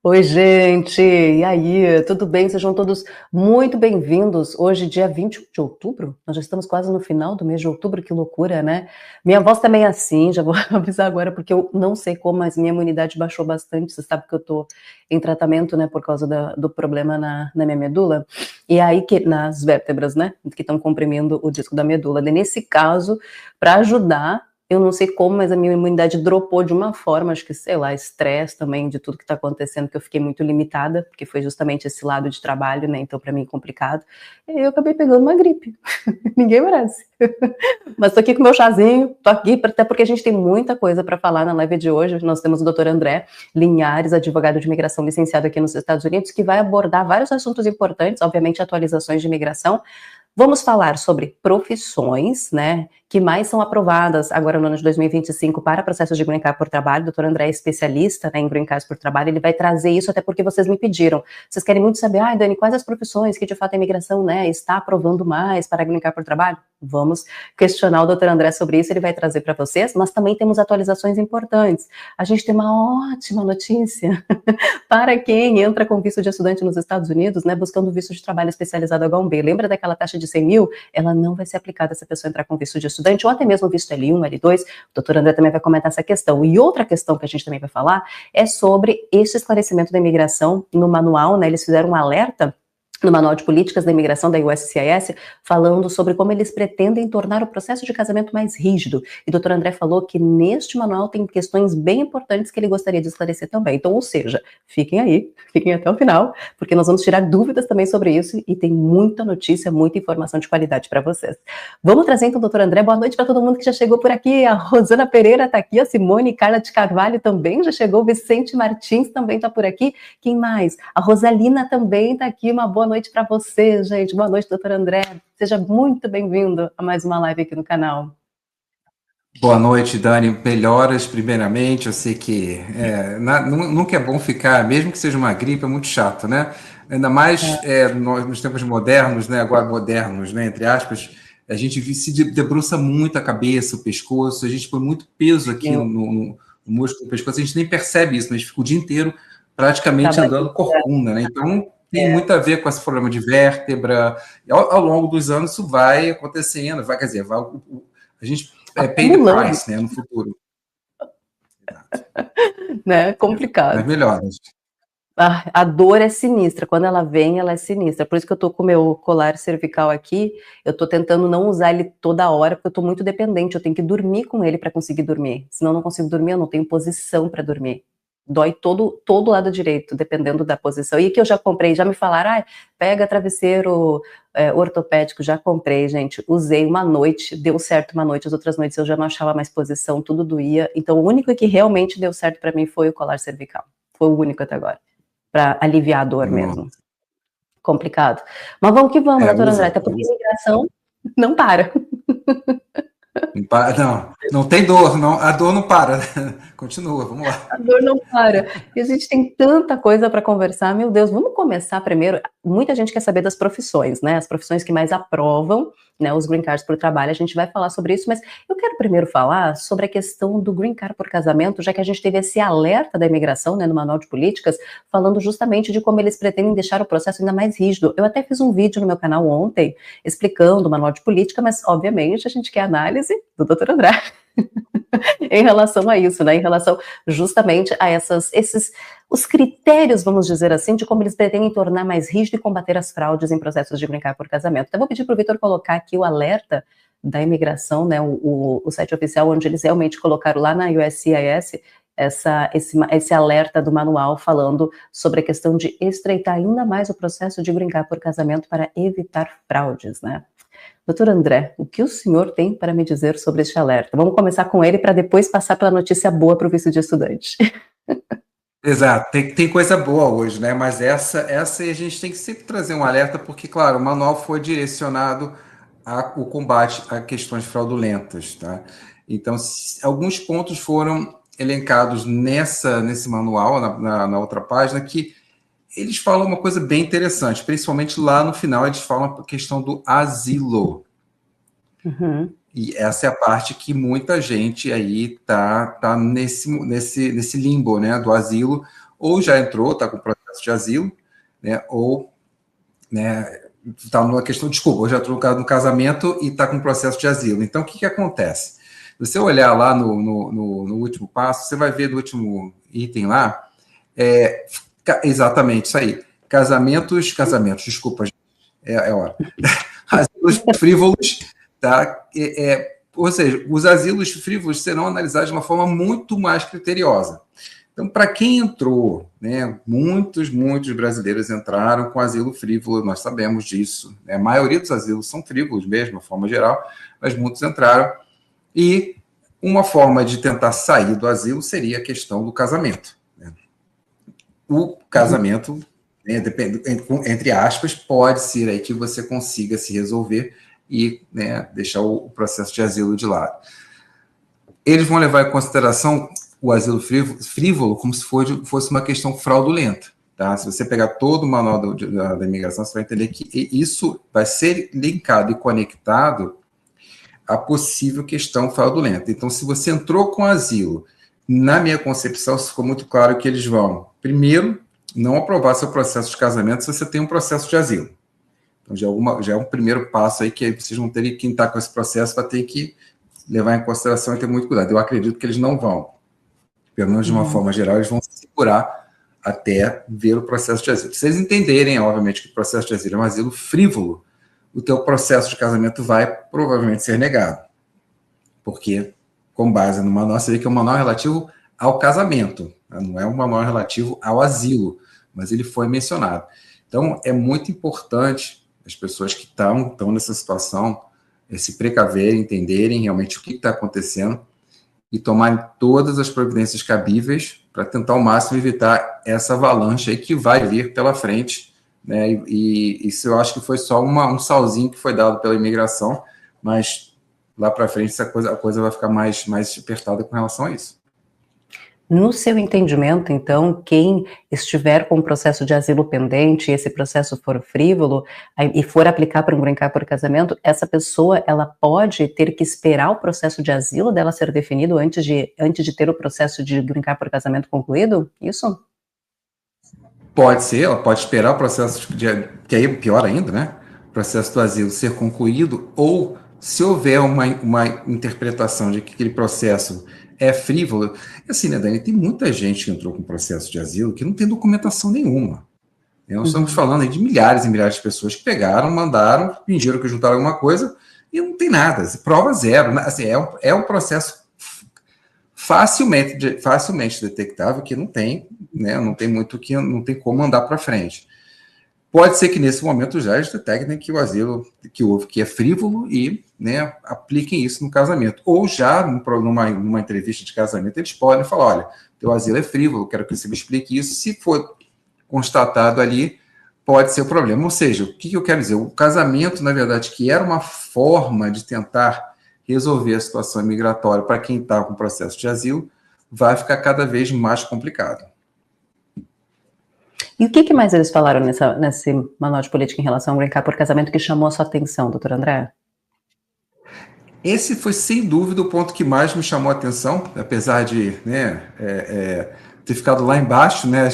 Oi, gente! E aí, tudo bem? Sejam todos muito bem-vindos. Hoje, dia 21 de outubro, nós já estamos quase no final do mês de outubro, que loucura, né? Minha voz também é assim, já vou avisar agora, porque eu não sei como, mas minha imunidade baixou bastante. Você sabe que eu tô em tratamento, né, por causa do problema na minha medula, e aí, nas vértebras, né, que estão comprimindo o disco da medula. E nesse caso, para ajudar, eu não sei como, mas a minha imunidade dropou de uma forma, acho que, sei lá, estresse também de tudo que está acontecendo, que eu fiquei muito limitada, porque foi justamente esse lado de trabalho, né, então para mim complicado, e eu acabei pegando uma gripe. Ninguém merece. Mas tô aqui com meu chazinho, tô aqui até porque a gente tem muita coisa para falar na live de hoje. Nós temos o Dr. André Linhares, advogado de imigração licenciado aqui nos Estados Unidos, que vai abordar vários assuntos importantes, obviamente atualizações de imigração. Vamos falar sobre profissões, né, que mais são aprovadas agora no ano de 2025 para processos de green card por trabalho. O Dr. André é especialista, né, em green cards por trabalho, ele vai trazer isso até porque vocês me pediram. Vocês querem muito saber, Dani, quais as profissões que de fato a imigração, né, está aprovando mais para green card por trabalho? Vamos questionar o Dr. André sobre isso, ele vai trazer para vocês, mas também temos atualizações importantes. A gente tem uma ótima notícia para quem entra com visto de estudante nos Estados Unidos, né, buscando visto de trabalho especializado H1B. Lembra daquela taxa de 100 mil? Ela não vai ser aplicada se a pessoa entrar com visto de estudante ou até mesmo visto L1, L2. O doutor André também vai comentar essa questão. E outra questão que a gente também vai falar é sobre esse esclarecimento da imigração no manual, né, eles fizeram um alerta no Manual de Políticas da Imigração da USCIS, falando sobre como eles pretendem tornar o processo de casamento mais rígido. E o doutor André falou que neste manual tem questões bem importantes que ele gostaria de esclarecer também. Então, ou seja, fiquem aí, fiquem até o final, porque nós vamos tirar dúvidas também sobre isso e tem muita notícia, muita informação de qualidade para vocês. Vamos trazer então o doutor André. Boa noite para todo mundo que já chegou por aqui. A Rosana Pereira está aqui, a Simone Carla de Carvalho também já chegou, o Vicente Martins também está por aqui. Quem mais? A Rosalina também está aqui. Uma boa noite para você, gente. Boa noite, doutor André. Seja muito bem-vindo a mais uma live aqui no canal. Boa noite, Dani. Melhoras, primeiramente. Eu sei que nunca é bom ficar, mesmo que seja uma gripe, é muito chato, né? Ainda mais nos tempos modernos, né? Agora modernos, né? Entre aspas, a gente se debruça muito a cabeça, o pescoço, a gente põe muito peso aqui no músculo do pescoço, a gente nem percebe isso, mas fica o dia inteiro praticamente andando corcunda, né? Então, tem muito a ver com esse problema de vértebra. Ao longo dos anos, isso vai acontecendo, quer dizer, a gente pay the price, né, no futuro. Né? Complicado. Mas melhoras. A dor é sinistra, quando ela vem, ela é sinistra. Por isso que eu tô com o meu colar cervical aqui, eu tô tentando não usar ele toda hora, porque eu tô muito dependente, eu tenho que dormir com ele para conseguir dormir. Senão eu não consigo dormir, eu não tenho posição para dormir. Dói todo o lado direito, dependendo da posição. E que eu já comprei, já me falaram, pega travesseiro ortopédico, já comprei, gente. Usei uma noite, deu certo uma noite, as outras noites eu já não achava mais posição, tudo doía. Então o único que realmente deu certo para mim foi o colar cervical. Foi o único até agora, para aliviar a dor mesmo. Complicado. Mas vamos que vamos, doutor André, até porque a imigração não para. Não tem dor, não, a dor não para, continua, vamos lá. A dor não para. E a gente tem tanta coisa para conversar, meu Deus, vamos começar primeiro. Muita gente quer saber das profissões, né? As profissões que mais aprovam, né, os green cards por trabalho, a gente vai falar sobre isso, mas eu quero primeiro falar sobre a questão do green card por casamento, já que a gente teve esse alerta da imigração, né, no Manual de Políticas, falando justamente de como eles pretendem deixar o processo ainda mais rígido. Eu até fiz um vídeo no meu canal ontem, explicando o Manual de Política, mas, obviamente, a gente quer análise do Dr. André em relação a isso, né, em relação justamente a os critérios, vamos dizer assim, de como eles pretendem tornar mais rígido e combater as fraudes em processos de green card por casamento. Então, vou pedir para o Vitor colocar aqui o alerta da imigração, né, o site oficial, onde eles realmente colocaram lá na USCIS esse alerta do manual falando sobre a questão de estreitar ainda mais o processo de green card por casamento para evitar fraudes, né? Doutor André, o que o senhor tem para me dizer sobre este alerta? Vamos começar com ele para depois passar pela notícia boa para o visto de estudante. Exato, tem coisa boa hoje, né? Mas essa a gente tem que sempre trazer um alerta, porque, claro, o manual foi direcionado ao combate a questões fraudulentas, tá? Então, alguns pontos foram elencados nesse manual, na outra página, que eles falam uma coisa bem interessante, principalmente lá no final, eles falam a questão do asilo. Uhum. E essa é a parte que muita gente aí tá nesse limbo, né, do asilo, ou já entrou, está com processo de asilo, né, ou está numa questão, desculpa, ou já entrou no casamento e está com processo de asilo. Então, o que acontece? Se você olhar lá no último passo, você vai ver no último item lá, exatamente isso aí, casamentos, desculpa, é hora. Asilos frívolos, tá? Ou seja, os asilos frívolos serão analisados de uma forma muito mais criteriosa. Então, para quem entrou, né, muitos brasileiros entraram com asilo frívolo, nós sabemos disso. Né? A maioria dos asilos são frívolos mesmo, de forma geral, mas muitos entraram. E uma forma de tentar sair do asilo seria a questão do casamento. Né? O casamento, né, entre aspas, pode ser aí que você consiga se resolver e, né, deixar o processo de asilo de lado. Eles vão levar em consideração o asilo frívolo como se fosse uma questão fraudulenta. Tá? Se você pegar todo o manual da imigração, você vai entender que isso vai ser linkado e conectado à possível questão fraudulenta. Então, se você entrou com asilo, na minha concepção, ficou muito claro que eles vão, primeiro, não aprovar seu processo de casamento se você tem um processo de asilo. Então, já é um primeiro passo aí que vocês vão ter, quem está com esse processo vai ter que levar em consideração e ter muito cuidado. Eu acredito que eles não vão. Pelo menos de uma forma geral, eles vão se segurar até ver o processo de asilo. Se eles entenderem, obviamente, que o processo de asilo é um asilo frívolo, o teu processo de casamento vai provavelmente ser negado. Porque, com base no manual, você vê que é um manual relativo ao casamento, não é um manual relativo ao asilo, mas ele foi mencionado. Então, é muito importante as pessoas que estão nessa situação se precaverem, entenderem realmente o que está acontecendo e tomarem todas as providências cabíveis para tentar ao máximo evitar essa avalanche aí que vai vir pela frente, né? E isso eu acho que foi só um salzinho que foi dado pela imigração, mas lá para frente a coisa vai ficar mais apertada com relação a isso. No seu entendimento, então, quem estiver com um processo de asilo pendente e esse processo for frívolo e for aplicar para um green card por casamento, essa pessoa, ela pode ter que esperar o processo de asilo dela ser definido antes de ter o processo de green card por casamento concluído? Isso? Pode ser, ela pode esperar o processo que aí é pior ainda, né? O processo do asilo ser concluído, ou se houver uma interpretação de que aquele processo é frívolo. Assim, né, Dani, tem muita gente que entrou com processo de asilo que não tem documentação nenhuma. Nós estamos falando aí de milhares e milhares de pessoas que pegaram, mandaram, fingiram que juntaram alguma coisa e não tem nada, prova zero. Assim, é um processo facilmente detectável que não tem, né, não tem muito que não tem como andar para frente. Pode ser que nesse momento já eles detectem que o asilo que é frívolo e, né, apliquem isso no casamento. Ou já, numa entrevista de casamento, eles podem falar, olha, teu asilo é frívolo, quero que você me explique isso. Se for constatado ali, pode ser o problema. Ou seja, o que eu quero dizer? O casamento, na verdade, que era uma forma de tentar resolver a situação migratória para quem está com processo de asilo, vai ficar cada vez mais complicado. E o que mais eles falaram nesse manual de política em relação ao green card por casamento que chamou a sua atenção, doutor André? Esse foi, sem dúvida, o ponto que mais me chamou a atenção, apesar de, né, ter ficado lá embaixo, né,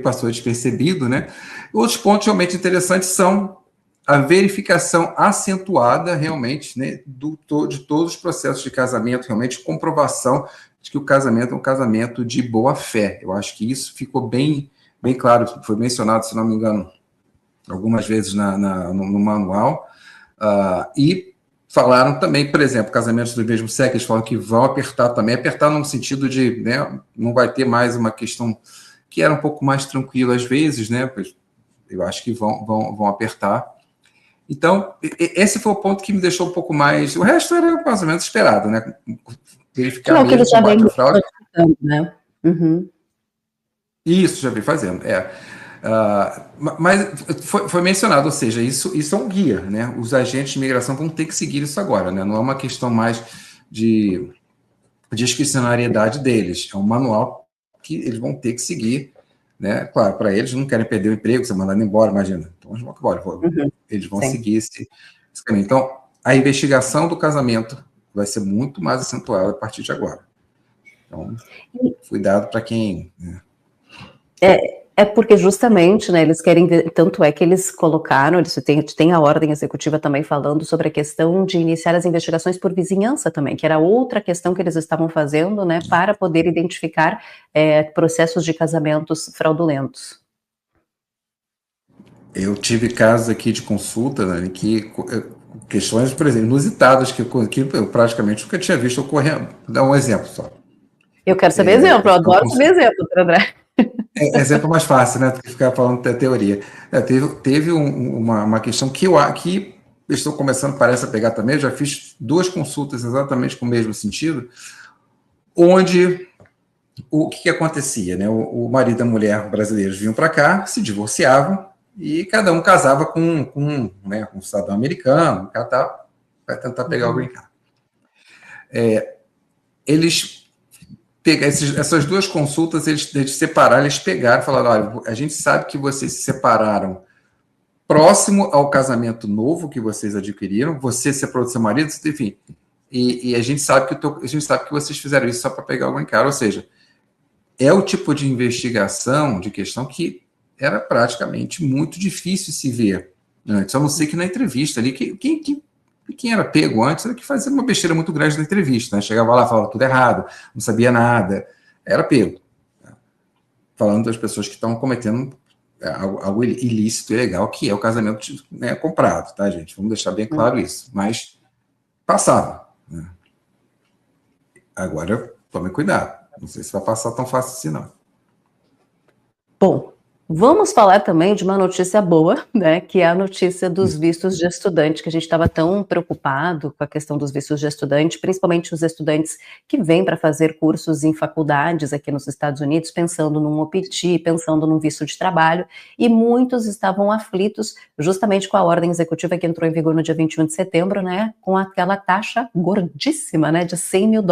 passou despercebido, né? Outros pontos realmente interessantes são a verificação acentuada, realmente, né, de todos os processos de casamento, realmente, comprovação de que o casamento é um casamento de boa fé. Eu acho que isso ficou bem claro, foi mencionado, se não me engano, algumas vezes no manual, e falaram também, por exemplo, casamentos do mesmo sexo, eles falam que vão apertar também, apertar no sentido de, né, não vai ter mais uma questão que era um pouco mais tranquila às vezes, né, eu acho que vão apertar. Então, esse foi o ponto que me deixou um pouco mais, o resto era mais ou menos esperado, né, verificar mesmo que eles já vêm fraude, né? Isso, já vem fazendo, mas foi mencionado, ou seja, isso é um guia, né? Os agentes de imigração vão ter que seguir isso agora, né? Não é uma questão mais de discricionariedade deles, é um manual que eles vão ter que seguir, né? Claro, para eles não querem perder o emprego, você mandando embora, imagina. Então eles vão embora, eles vão seguir esse caminho. Então, a investigação do casamento vai ser muito mais acentuada a partir de agora. Então, cuidado para quem, né? É porque justamente, né, eles querem ver, tanto é que eles colocaram, eles tem a ordem executiva também falando sobre a questão de iniciar as investigações por vizinhança também, que era outra questão que eles estavam fazendo, né, para poder identificar processos de casamentos fraudulentos. Eu tive casos aqui de consulta, né, que questões, por exemplo, inusitadas que eu praticamente nunca tinha visto ocorrendo. Vou dar um exemplo só. Eu quero saber exemplo, eu adoro saber exemplo, André. Exemplo mais fácil, né, do que ficar falando da teoria. Teve uma questão que eu estou começando, parece a pegar também, eu já fiz 2 consultas exatamente com o mesmo sentido, onde o que acontecia, né? O marido e a mulher brasileiros vinham para cá, se divorciavam, e cada um casava com um cidadão americano, para tentar pegar o green card. Eles pegaram essas 2 consultas, eles separaram, eles pegaram e falaram: olha, a gente sabe que vocês se separaram próximo ao casamento novo que vocês adquiriram, você separou do seu marido, enfim, e a gente sabe que vocês fizeram isso só para pegar o green card, ou seja, é o tipo de investigação, de questão que era praticamente muito difícil se ver antes, a não ser que na entrevista ali, quem era pego antes era que fazia uma besteira muito grande na entrevista, né? Chegava lá, falava tudo errado, não sabia nada, era pego. Falando das pessoas que estão cometendo algo ilícito e ilegal, que é o casamento, né, comprado, tá, gente? Vamos deixar bem claro isso. Mas passava, né? Agora, tome cuidado. Não sei se vai passar tão fácil assim, não. Bom, vamos falar também de uma notícia boa, né, que é a notícia dos vistos de estudante, que a gente estava tão preocupado com a questão dos vistos de estudante, principalmente os estudantes que vêm para fazer cursos em faculdades aqui nos Estados Unidos, pensando num OPT, pensando num visto de trabalho, e muitos estavam aflitos justamente com a ordem executiva que entrou em vigor no dia 21 de setembro, né, com aquela taxa gordíssima, né, de $100 mil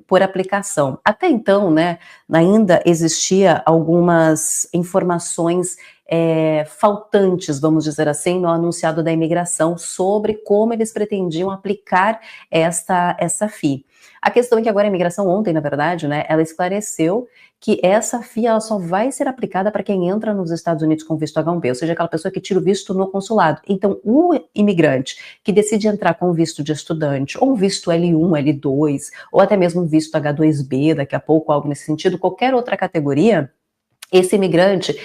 por aplicação. Até então, né, ainda existia algumas informações faltantes, vamos dizer assim, no anunciado da imigração sobre como eles pretendiam aplicar essa FII. A questão é que agora a imigração ontem, na verdade, né, ela esclareceu que essa FII ela só vai ser aplicada para quem entra nos Estados Unidos com visto H-1B, ou seja, aquela pessoa que tira o visto no consulado. Então, o imigrante que decide entrar com visto de estudante, ou um visto L1, L2, ou até mesmo um visto H2B, daqui a pouco, algo nesse sentido, qualquer outra categoria, esse imigrante,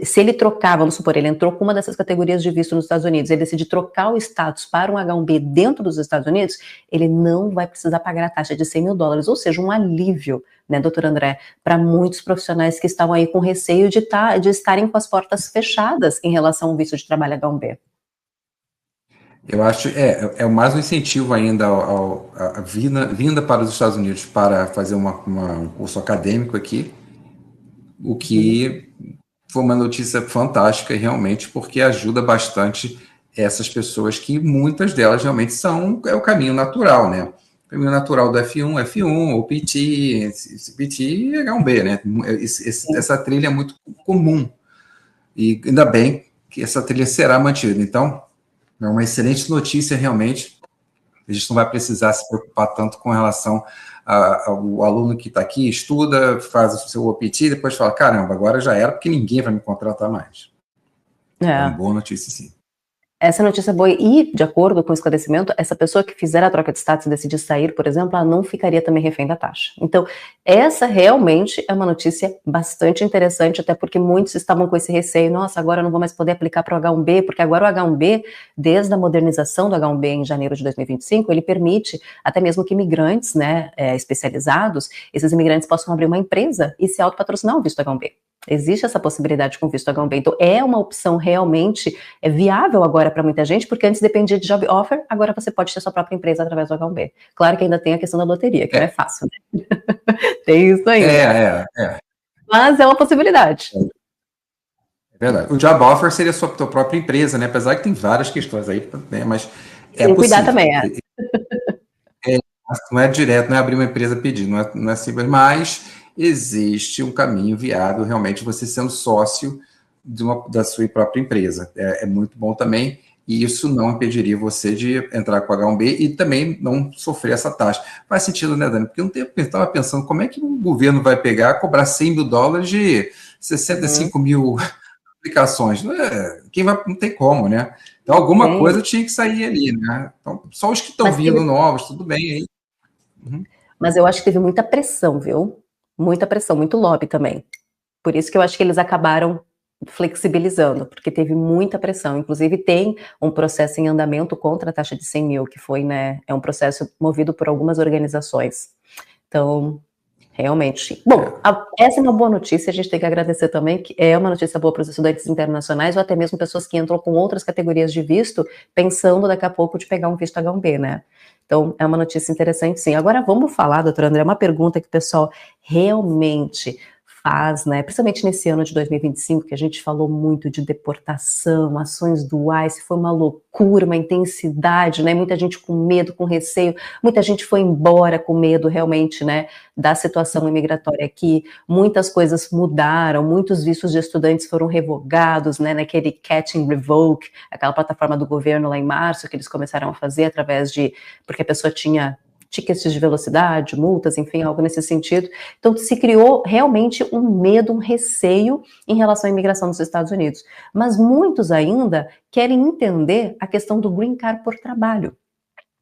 se ele trocar, vamos supor, ele entrou com uma dessas categorias de visto nos Estados Unidos, ele decide trocar o status para um H-1B dentro dos Estados Unidos, ele não vai precisar pagar a taxa de $100 mil, ou seja, um alívio, né, doutor André, para muitos profissionais que estavam aí com receio de estarem com as portas fechadas em relação ao visto de trabalho H-1B. Eu acho mais um incentivo ainda a vinda para os Estados Unidos para fazer um curso acadêmico aqui, o que foi uma notícia fantástica realmente, porque ajuda bastante essas pessoas que muitas delas realmente é o caminho natural, né? O caminho natural do F1, OPT, CPT e H1B, né? Essa trilha é muito comum e ainda bem que essa trilha será mantida. Então, é uma excelente notícia realmente. A gente não vai precisar se preocupar tanto com relação ao aluno que está aqui, estuda, faz o seu OPT e depois fala, caramba, agora já era, porque ninguém vai me contratar mais. É uma boa notícia, sim. Essa notícia é boa, e de acordo com o esclarecimento, essa pessoa que fizer a troca de status e decidir sair, por exemplo, ela não ficaria também refém da taxa. Então, essa realmente é uma notícia bastante interessante, até porque muitos estavam com esse receio, nossa, agora eu não vou mais poder aplicar para o H-1B, porque agora o H-1B, desde a modernização do H-1B em janeiro de 2025, ele permite até mesmo que imigrantes, né, especializados, esses imigrantes possam abrir uma empresa e se autopatrocinar um visto H-1B. Existe essa possibilidade com visto H-1B, então é uma opção realmente viável agora para muita gente, porque antes dependia de job offer, agora você pode ter sua própria empresa através do H-1B. Claro que ainda tem a questão da loteria, que não é fácil, né? Tem isso ainda. Mas é uma possibilidade. É verdade. O job offer seria a sua própria empresa, né? Apesar que tem várias questões aí, né? Mas é tem possível. Cuidar também, não é direto, não é abrir uma empresa pedindo, não é simples, mas existe um caminho viável, realmente, você sendo sócio da sua própria empresa. É muito bom também. e isso não impediria você de entrar com H1B e também não sofrer essa taxa. Faz sentido, né, Dani? Porque eu estava pensando como é que um governo vai pegar, cobrar $100 mil de 65 mil aplicações. Não tem como, né? Então, alguma coisa tinha que sair ali, né? Então, só os que estão vindo novos, tudo bem aí. Mas eu acho que teve muita pressão, viu? Muita pressão, muito lobby também. Por isso que eu acho que eles acabaram flexibilizando, porque teve muita pressão. Inclusive, tem um processo em andamento contra a taxa de 100 mil, que foi, né, é um processo movido por algumas organizações. Então, realmente. Bom, essa é uma boa notícia, a gente tem que agradecer também, que é uma notícia boa para os estudantes internacionais, ou até mesmo pessoas que entram com outras categorias de visto, pensando daqui a pouco de pegar um visto H1B, né? Então, é uma notícia interessante, sim. Agora, vamos falar, doutora André, uma pergunta que o pessoal realmente faz, né? Principalmente nesse ano de 2025, que a gente falou muito de deportação, ações do ICE, foi uma loucura, uma intensidade, né? Muita gente com medo, com receio, muita gente foi embora com medo, realmente, né? Da situação imigratória aqui, muitas coisas mudaram, muitos vistos de estudantes foram revogados, né? Naquele Catch and Revoke, aquela plataforma do governo lá em março, que eles começaram a fazer através de, porque a pessoa tinha tickets de velocidade, multas, enfim, algo nesse sentido. Então, se criou realmente um medo, um receio em relação à imigração nos Estados Unidos. Mas muitos ainda querem entender a questão do green card por trabalho,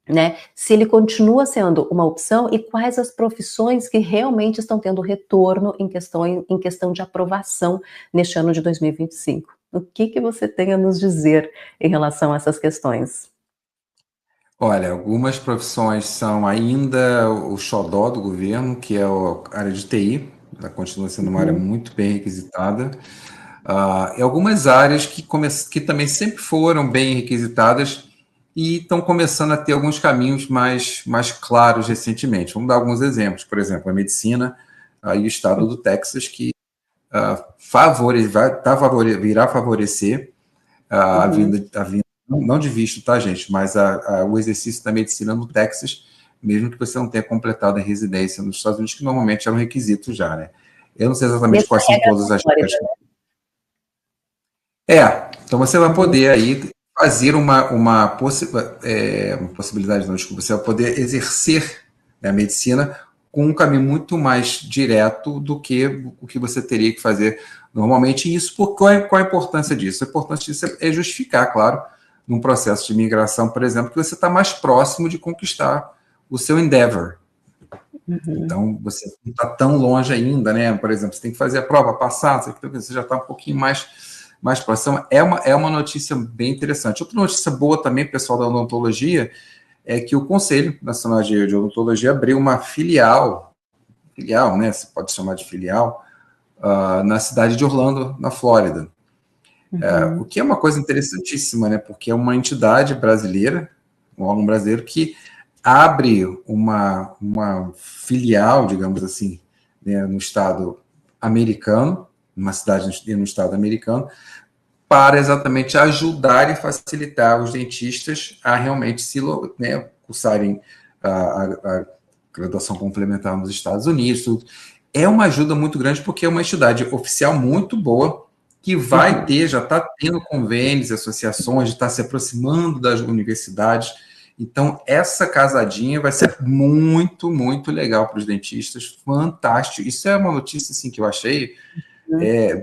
né? Se ele continua sendo uma opção e quais as profissões que realmente estão tendo retorno em questão de aprovação neste ano de 2025. O que você tem a nos dizer em relação a essas questões? Olha, algumas profissões são ainda o xodó do governo, que é a área de TI, ela continua sendo uma área muito bem requisitada. E algumas áreas que também sempre foram bem requisitadas e estão começando a ter alguns caminhos mais claros recentemente. Vamos dar alguns exemplos. Por exemplo, a medicina e o estado do Texas, que virá favorecer a vinda, não de visto, tá, gente, mas o exercício da medicina no Texas, mesmo que você não tenha completado a residência nos Estados Unidos, que normalmente é um requisito já, né? Eu não sei exatamente quais são todas as regras. Então você vai poder aí fazer uma possibilidade, não, desculpa, você vai poder exercer, né, a medicina com um caminho muito mais direto do que o que você teria que fazer normalmente. E isso, qual a importância disso? A importância disso é justificar, claro, num processo de imigração, por exemplo, que você está mais próximo de conquistar o seu endeavor. Então, você não está tão longe ainda, né? Por exemplo, você tem que fazer a prova, passar, você já está um pouquinho mais próximo. É uma notícia bem interessante. Outra notícia boa também, pessoal da odontologia, é que o Conselho Nacional de Odontologia abriu uma filial, né? Você pode chamar de filial, na cidade de Orlando, na Flórida. O que é uma coisa interessantíssima, né? Porque é uma entidade brasileira, um órgão brasileiro, que abre uma filial, digamos assim, né, no estado americano, numa cidade no estado americano, para exatamente ajudar e facilitar os dentistas a realmente né, cursarem a graduação complementar nos Estados Unidos. É uma ajuda muito grande, porque é uma entidade oficial muito boa, que vai ter, já está tendo convênios, associações, está se aproximando das universidades. Então, essa casadinha vai ser muito, muito legal para os dentistas, fantástico. Isso é uma notícia assim, que eu achei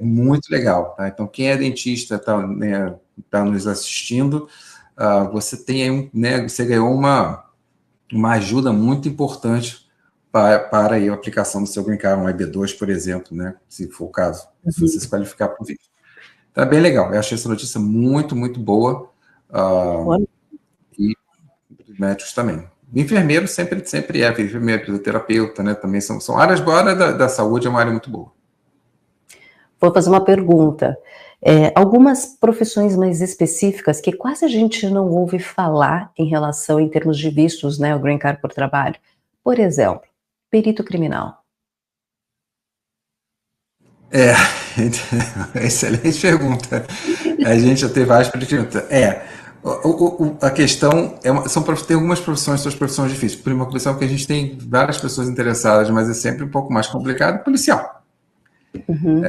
muito legal. Tá? Então, quem é dentista está, né, nos assistindo, você tem aí né, você ganhou uma ajuda muito importante para a aplicação do seu green card, um EB2, por exemplo, né, se for o caso, se você se qualificar para o visto. Tá bem legal. Eu achei essa notícia muito, muito boa. E os médicos também. Enfermeiro sempre enfermeiro, fisioterapeuta, né? Também são áreas boas. A área da saúde é uma área muito boa. Vou fazer uma pergunta. Algumas profissões mais específicas que quase a gente não ouve falar em relação, em termos de vistos, né? O green card por trabalho. Por exemplo, perito criminal. Excelente pergunta. A gente já teve várias perguntas. A questão tem algumas profissões, suas profissões difíceis. Por uma profissão que a gente tem várias pessoas interessadas, mas é sempre um pouco mais complicado, policial. Uhum.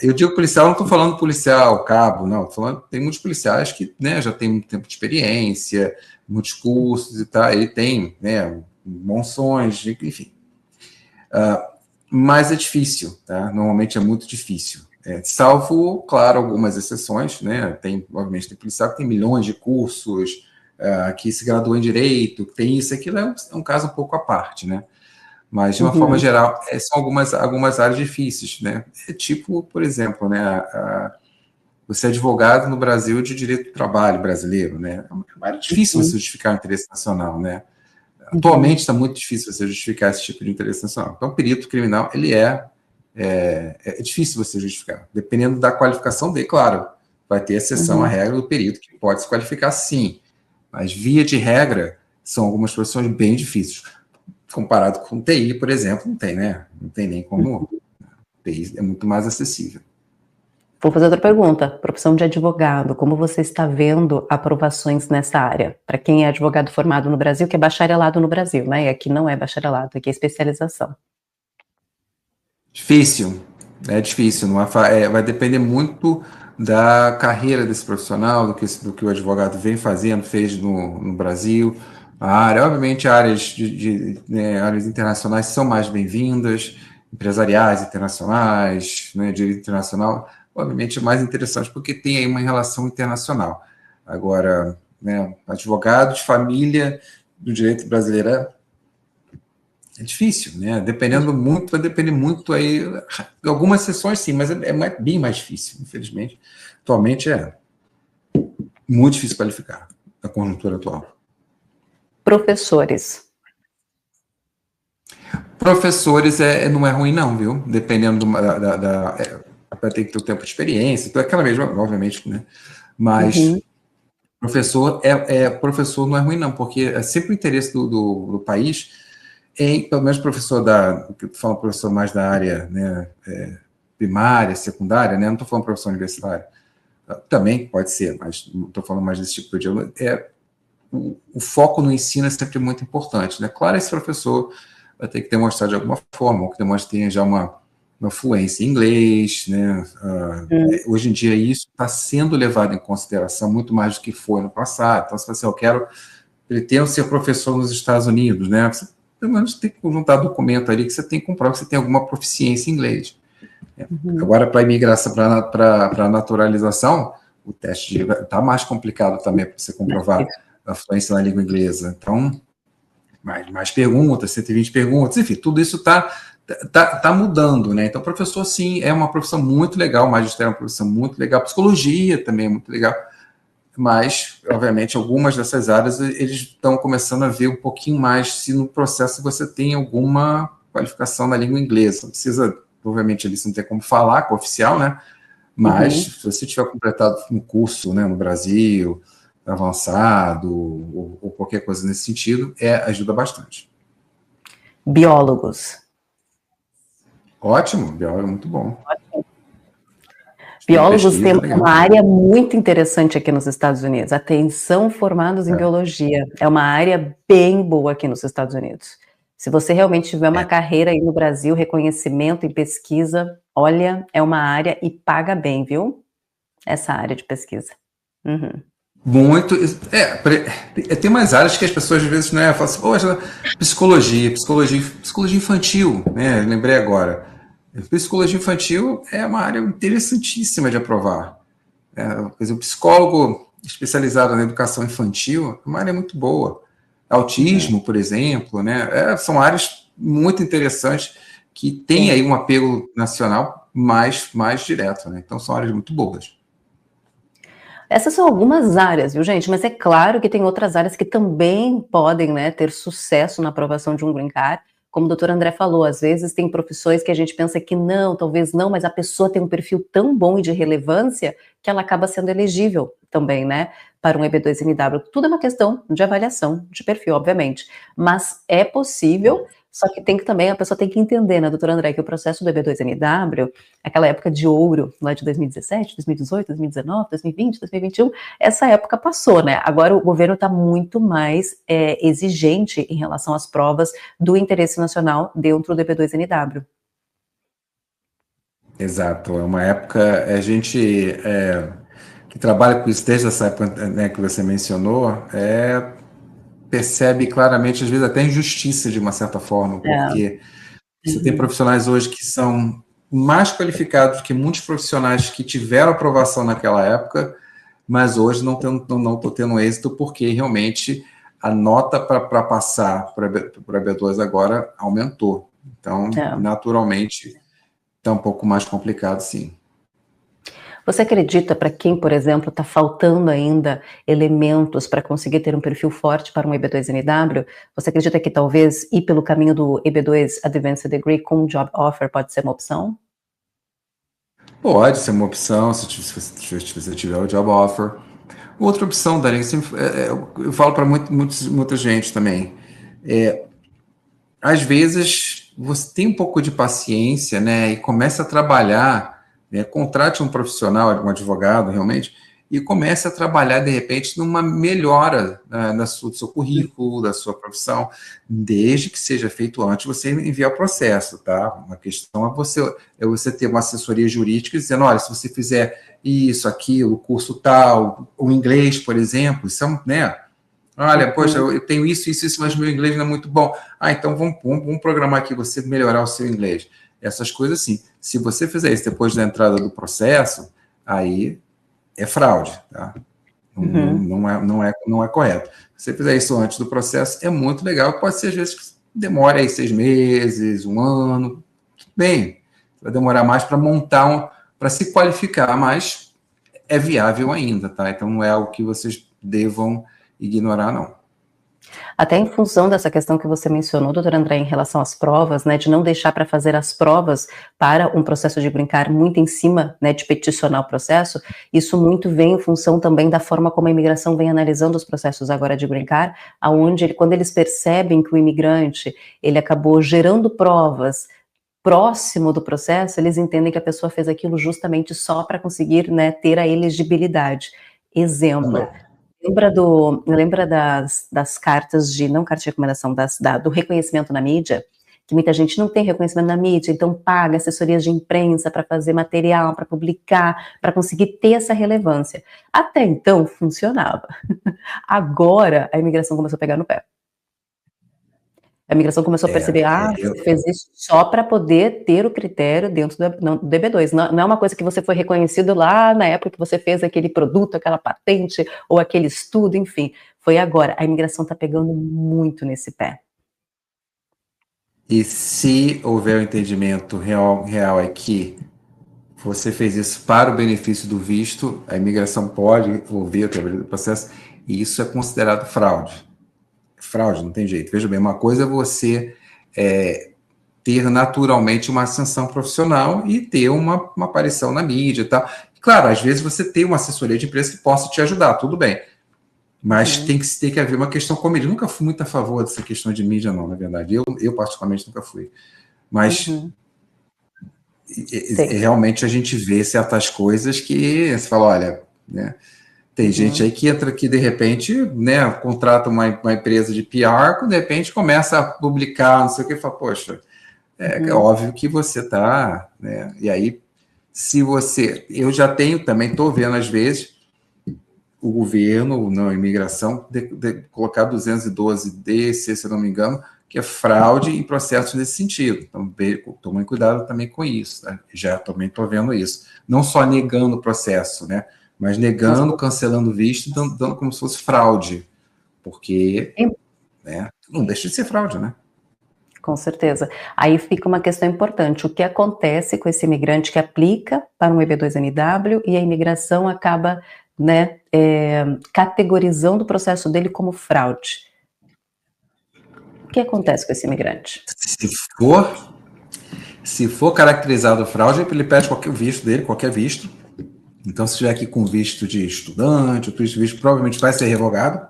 Eu digo policial, não estou falando policial, cabo, não. Estou falando tem muitos policiais que, né, já têm muito tempo de experiência, muitos cursos e tal, ele tem, né, bons sonhos, enfim. Mas é difícil, tá? Normalmente é muito difícil. Salvo, claro, algumas exceções, né? Obviamente, tem policial que tem milhões de cursos, que se graduou em direito, que tem isso, aquilo é um caso um pouco à parte, né? Mas, de uma forma Uhum. geral, são algumas áreas difíceis, né? Tipo, por exemplo, né, você é advogado no Brasil de direito do trabalho brasileiro, né? É uma área difícil você Uhum. justificar o interesse nacional, né? Atualmente Uhum. está muito difícil você justificar esse tipo de interesse nacional. Então, o perito criminal, ele é difícil você justificar. Dependendo da qualificação dele, claro, vai ter exceção à Uhum. regra do perito que pode se qualificar sim. Mas, via de regra, são algumas profissões bem difíceis. Comparado com TI, por exemplo, não tem, né? Não tem nem como. TI é muito mais acessível. Vou fazer outra pergunta. Profissão de advogado, como você está vendo aprovações nessa área? Para quem é advogado formado no Brasil, que é bacharelado no Brasil, né? E aqui não é bacharelado, aqui é especialização. Difícil, é difícil. Não vai depender muito da carreira desse profissional, do que o advogado vem fazendo, fez no Brasil. Obviamente, áreas internacionais são mais bem-vindas, empresariais internacionais, né, direito internacional, obviamente é mais interessante porque tem aí uma relação internacional. Agora, né, advogado de família do direito brasileiro é difícil, né? Vai depender muito aí. Algumas sessões sim, mas bem mais difícil, infelizmente. Atualmente é muito difícil qualificar a conjuntura atual. Professores. Professores não é ruim, não, viu? Dependendo vai ter que ter o tempo de experiência, então é aquela mesma, obviamente, né? Mas Uhum. professor não é ruim, não, porque é sempre o interesse do país pelo menos que eu falo professor mais da área, né, primária, secundária, né, não estou falando professor universitário, também pode ser, mas não estou falando mais desse tipo de aula, o foco no ensino é sempre muito importante, né, claro, esse professor vai ter que demonstrar de alguma forma, ou que demonstre que tenha já uma fluência em inglês, né, hoje em dia isso está sendo levado em consideração muito mais do que foi no passado, então se você, eu quero pretendo ser professor nos Estados Unidos, né? Você, pelo menos, tem que juntar documento ali que você tem que comprovar que você tem alguma proficiência em inglês. Uhum. Agora, para a imigração, para a naturalização, o teste está mais complicado também para você comprovar a fluência na língua inglesa. Então, mais perguntas, 120 perguntas, enfim, tudo isso tá mudando, né? Então, professor, sim, é uma profissão muito legal, magistério é uma profissão muito legal, psicologia também é muito legal, mas, obviamente, algumas dessas áreas eles estão começando a ver um pouquinho mais se no processo você tem alguma qualificação na língua inglesa. Não precisa, obviamente, ali você não tem como falar com o oficial, né? Mas, Uhum. se você tiver completado um curso, né, no Brasil, avançado, ou qualquer coisa nesse sentido, ajuda bastante. Biólogos. Ótimo, biólogo é muito bom. Estudo, Biólogos pesquisa, tem legal. uma área muito interessante aqui nos Estados Unidos. Atenção, formados em É. biologia. É uma área bem boa aqui nos Estados Unidos. Se você realmente tiver uma carreira aí no Brasil, reconhecimento em pesquisa, olha, é uma área e paga bem, viu? Essa área de pesquisa. Uhum. Muito. Tem mais áreas que as pessoas às vezes, né, falam assim, poxa, psicologia infantil, né? Lembrei agora. Psicologia infantil é uma área interessantíssima de aprovar. Por exemplo, psicólogo especializado na educação infantil é uma área muito boa. Uhum. Autismo, por exemplo, né? São áreas muito interessantes que têm Sim. aí um apelo nacional mais direto, né? Então são áreas muito boas. Essas são algumas áreas, viu, gente? Mas é claro que tem outras áreas que também podem, né, ter sucesso na aprovação de um green card. Como o doutor André falou, às vezes tem profissões que a gente pensa que não, talvez não, mas a pessoa tem um perfil tão bom e de relevância que ela acaba sendo elegível também, né, para um EB2NW. Tudo é uma questão de avaliação de perfil, obviamente. Mas é possível, só que tem que também, a pessoa tem que entender, né, doutor André, que o processo do EB2NW, aquela época de ouro, lá de 2017, 2018, 2019, 2020, 2021, essa época passou, né? Agora o governo está muito mais exigente em relação às provas do interesse nacional dentro do EB2NW. Exato, é uma época, a gente que trabalha com isso desde essa época, né, que você mencionou, percebe claramente, às vezes, até injustiça de uma certa forma, porque você tem profissionais hoje que são mais qualificados que muitos profissionais que tiveram aprovação naquela época, mas hoje não estou tendo êxito porque realmente a nota para passar para a B2 agora aumentou. Então, naturalmente, está um pouco mais complicado, sim. Você acredita, para quem, por exemplo, está faltando ainda elementos para conseguir ter um perfil forte para um EB2NW, você acredita que talvez ir pelo caminho do EB2 Advanced Degree com Job Offer pode ser uma opção? Pode ser uma opção, se você tiver o Job Offer. Outra opção, Dani, eu falo para muita gente também, às vezes você tem um pouco de paciência, né, e começa a trabalhar, né, contrate um profissional, um advogado realmente, e comece a trabalhar de repente numa melhora do seu currículo, da sua profissão, desde que seja feito antes você enviar o processo, tá? Uma questão é você ter uma assessoria jurídica dizendo, olha, se você fizer isso, aquilo, curso tal, o inglês, por exemplo, isso é, né? Olha, poxa, eu tenho isso, mas meu inglês não é muito bom. Então vamos programar aqui você melhorar o seu inglês. Essas coisas assim. Se você fizer isso depois da entrada do processo, aí é fraude, tá? Não é correto. Se você fizer isso antes do processo, é muito legal. Pode ser, às vezes, que demore aí 6 meses, 1 ano. Tudo bem. Vai demorar mais para para se qualificar, mas é viável ainda, tá? Então não é algo que vocês devam ignorar, não. Até em função dessa questão que você mencionou, doutor André, em relação às provas, né, de não deixar para fazer as provas para um processo de green card muito em cima, né, de peticionar o processo, isso muito vem em função também da forma como a imigração vem analisando os processos agora de green card, aonde quando eles percebem que o imigrante, ele acabou gerando provas próximo do processo, eles entendem que a pessoa fez aquilo justamente só para conseguir, né, ter a elegibilidade. Exemplo, lembra das cartas não carta de recomendação, do reconhecimento na mídia? Que muita gente não tem reconhecimento na mídia, então paga assessorias de imprensa para fazer material, para publicar, para conseguir ter essa relevância. Até então, funcionava. Agora, a imigração começou a pegar no pé. A imigração começou a perceber, você fez isso só para poder ter o critério dentro do DB2. Não é uma coisa que você foi reconhecido lá na época que você fez aquele produto, aquela patente, ou aquele estudo, enfim. Foi agora. A imigração está pegando muito nesse pé. E se houver um entendimento real é que você fez isso para o benefício do visto, a imigração pode ouvir o processo, e isso é considerado fraude. Fraude, não tem jeito. Veja bem, uma coisa é você ter naturalmente uma ascensão profissional e ter uma aparição na mídia e tal. Claro, às vezes você tem uma assessoria de imprensa que possa te ajudar, tudo bem. Mas tem que haver uma questão com mídia. Eu nunca fui muito a favor dessa questão de mídia, não, na verdade. Eu particularmente, nunca fui. Mas realmente a gente vê certas coisas que você fala, olha, né? Tem gente aí que entra aqui, de repente, né, contrata uma empresa de PR, de repente começa a publicar, não sei o que, e fala, poxa, é óbvio que você está, né, e aí, eu já tenho também, estou vendo às vezes, o governo, na imigração, colocar 212D, se eu não me engano, que é fraude em processos nesse sentido. Então, tomem cuidado também com isso, né? Já também estou vendo isso. Não só negando o processo, né? Mas negando, cancelando visto, dando como se fosse fraude. Porque, né, não deixa de ser fraude, né? Com certeza. Aí fica uma questão importante. O que acontece com esse imigrante que aplica para um EB2NW e a imigração acaba, né, categorizando o processo dele como fraude? O que acontece com esse imigrante? Se for caracterizado fraude, ele pede qualquer visto. Então, se estiver aqui com visto de estudante, o visto provavelmente vai ser revogado.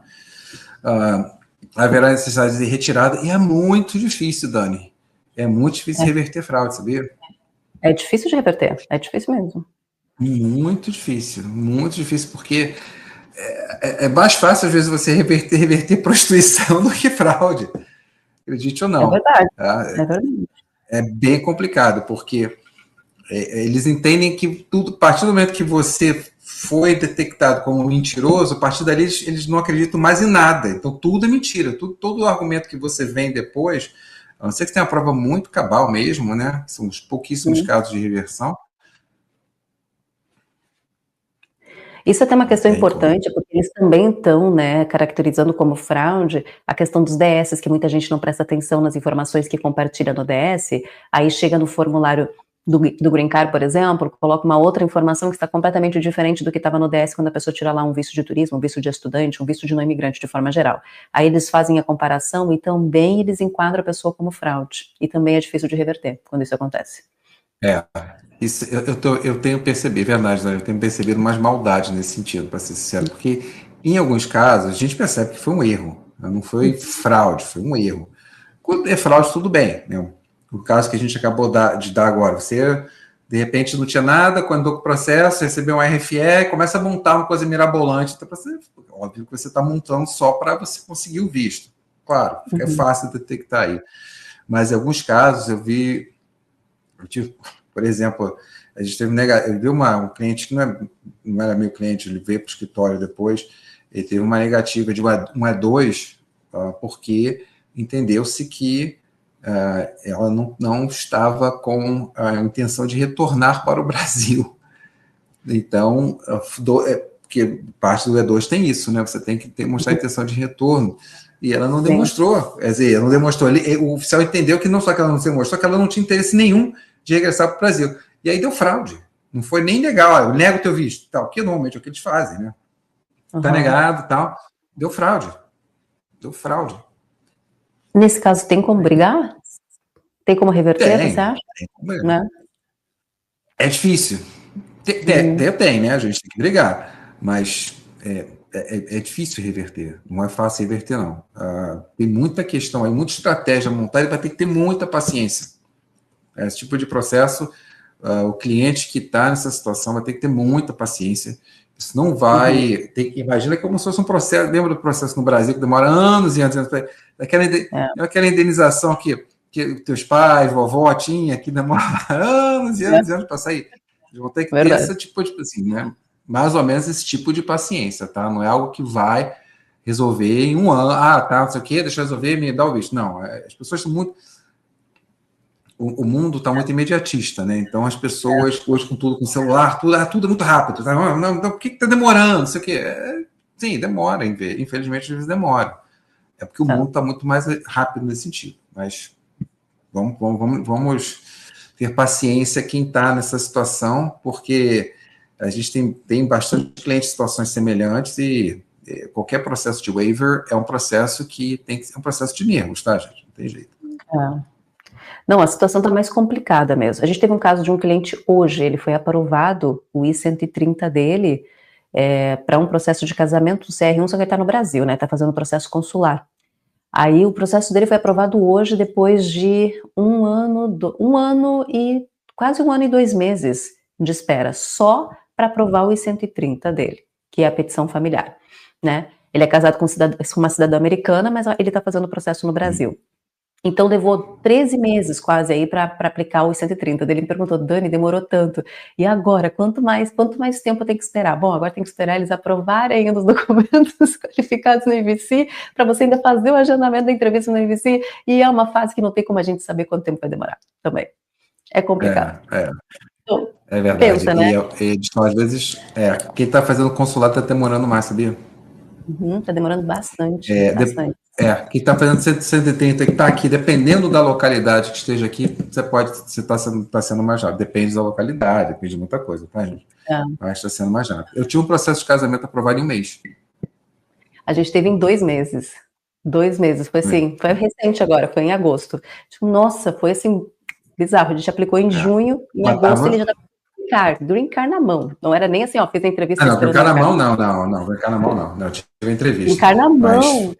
Haverá necessidade de retirada. E é muito difícil, Dani. É muito difícil reverter fraude, sabia? É difícil de reverter. É difícil mesmo. Muito difícil, porque é mais fácil, às vezes, você reverter prostituição do que fraude. Acredite ou não. É verdade. É verdade. É bem complicado, porque eles entendem que tudo, a partir do momento que você foi detectado como mentiroso, a partir dali eles não acreditam mais em nada. Então tudo é mentira. Todo o argumento que você vem depois, a não ser que você tenha uma prova muito cabal mesmo, né? São os pouquíssimos casos de reversão. Isso é até uma questão importante, porque eles também estão, né, caracterizando como fraude a questão dos DS, que muita gente não presta atenção nas informações que compartilha no DS, aí chega no formulário do Green Card, por exemplo, coloca uma outra informação que está completamente diferente do que estava no DS quando a pessoa tira lá um visto de turismo, um visto de estudante, um visto de não imigrante de forma geral. Aí eles fazem a comparação e também eles enquadram a pessoa como fraude. E também é difícil de reverter quando isso acontece. Isso, eu tenho percebido, verdade, né? Eu tenho percebido mais maldade nesse sentido, para ser sincero, porque em alguns casos a gente percebe que foi um erro, né? Não foi fraude, foi um erro. Quando é fraude, tudo bem, né? O caso que a gente acabou de dar agora, você de repente não tinha nada, quando andou com o processo, recebeu um RFE, começa a montar uma coisa mirabolante, então, óbvio que você está montando só para você conseguir o visto. Claro, é fácil detectar aí. Mas em alguns casos eu tive, por exemplo, a gente teve eu vi um cliente que não era meu cliente, ele veio para o escritório depois, ele teve uma negativa de um E2, porque entendeu-se que ela não estava com a intenção de retornar para o Brasil. Então, porque parte do E2 tem isso, né? Você tem que mostrar a intenção de retorno. E ela não demonstrou. Quer dizer, ela não demonstrou. O oficial entendeu que não só que ela não demonstrou, que ela não tinha interesse nenhum de regressar para o Brasil. E aí deu fraude. Não foi nem legal. Eu nego o teu visto. Tal, que normalmente é o que eles fazem, né? Tá negado, tal. Deu fraude. Deu fraude. Nesse caso, tem como brigar? Tem como reverter, você acha? Né? É difícil. Tem, né? A gente tem que brigar. Mas é difícil reverter. Não é fácil reverter, não. Tem muita questão aí, muita estratégia montada e vai ter que ter muita paciência. Esse tipo de processo, o cliente que está nessa situação vai ter que ter muita paciência. Isso não vai... Imagina como se fosse um processo... Lembra do processo no Brasil que demora anos e anos? Aquela indenização que teus pais, vovó tinha, que demora anos e anos e anos para sair. Eles vão ter que ter esse tipo de... Assim, né? Mais ou menos esse tipo de paciência, tá? Não é algo que vai resolver em um ano. Tá, não sei o quê, deixa eu resolver, me dá o visto. Não, as pessoas são muito... O mundo está muito imediatista, né? Então as pessoas, hoje com tudo, com celular, tudo é muito rápido. Tá? Não, por que está demorando? Não sei o quê. Sim, demora, infelizmente, às vezes demora. É porque o mundo está muito mais rápido nesse sentido. Mas vamos ter paciência quem está nessa situação, porque a gente tem bastante clientes em situações semelhantes e qualquer processo de waiver é um processo que tem que ser um processo de nervos, tá, gente? Não tem jeito. Não, a situação está mais complicada mesmo. A gente teve um caso de um cliente hoje, ele foi aprovado, o I-130 dele, para um processo de casamento do CR1, só que ele está no Brasil, né? Está fazendo um processo consular. Aí o processo dele foi aprovado hoje, depois de quase um ano e 2 meses de espera, só para aprovar o I-130 dele, que é a petição familiar, né? Ele é casado com uma cidadã americana, mas ele está fazendo o processo no Brasil. Então levou 13 meses quase aí para aplicar o I-130. Ele me perguntou, Dani, demorou tanto. E agora, quanto mais tempo tem que esperar? Bom, agora tem que esperar eles aprovarem ainda os documentos qualificados no IVC, para você ainda fazer o agendamento da entrevista no IVC, e é uma fase que não tem como a gente saber quanto tempo vai demorar também. É complicado. Então, é verdade. Pensa, né? Às vezes, quem está fazendo consulado está demorando mais, sabia? Está demorando bastante, bastante. Quem está fazendo 130 que está aqui, dependendo da localidade que esteja aqui, você está sendo mais rápido. Depende da localidade, depende de muita coisa, tá, gente? Mas está sendo mais rápido. Eu tive um processo de casamento aprovado em um mês. A gente teve em 2 meses. 2 meses, foi assim, foi recente agora, foi em agosto. Tipo, nossa, foi assim, bizarro. A gente aplicou em junho, em agosto ele já estava Green Card na mão. Não era nem assim, ó, fiz a entrevista. Não, Green Card na mão, não. Green Card na mão, não. Eu tive entrevista. Green Card na mão.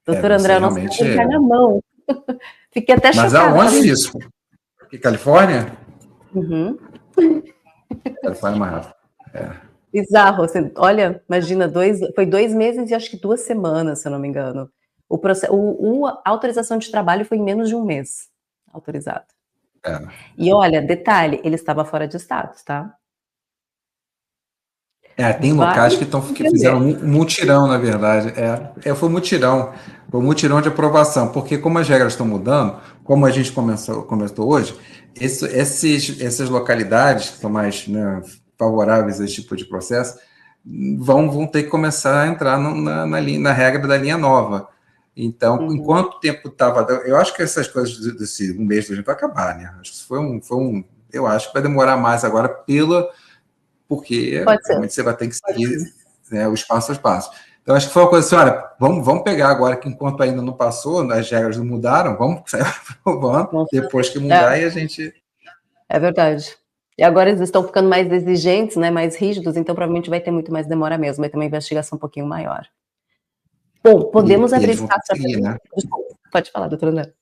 Doutor André, nossa, Green Card na mão. Fiquei até chocada. Mas aonde isso? Aqui, Califórnia? Califórnia é mais rápido. Bizarro, assim, olha, imagina, foi 2 meses e acho que 2 semanas, se eu não me engano. A autorização de trabalho foi em menos de um mês, autorizado. E olha, detalhe, ele estava fora de status, tá? Tem Vai locais que fizeram entender. um mutirão, na verdade. Foi um mutirão. Foi um mutirão de aprovação, porque como as regras estão mudando, como a gente comentou hoje, essas localidades que são mais, né, favoráveis a esse tipo de processo vão ter que começar a entrar na regra da linha nova. Então, enquanto o tempo estava... Eu acho que essas coisas desse um mês a gente vai acabar, né? Acho que isso eu acho que vai demorar mais agora porque Pode ser, realmente você vai ter que pode seguir, ser. né, os passos a passo. Então, acho que foi uma coisa assim, olha, vamos pegar agora que enquanto ainda não passou, as regras não mudaram, vamos sair aprovando, Com depois que certeza. mudar e a gente... É verdade. E agora eles estão ficando mais exigentes, né, mais rígidos, então provavelmente vai ter muito mais demora mesmo, vai ter uma investigação um pouquinho maior. Bom, podemos E abrir eles vão ter espaço que para seguir, perguntas? né? Desculpa, pode falar, doutora Ana.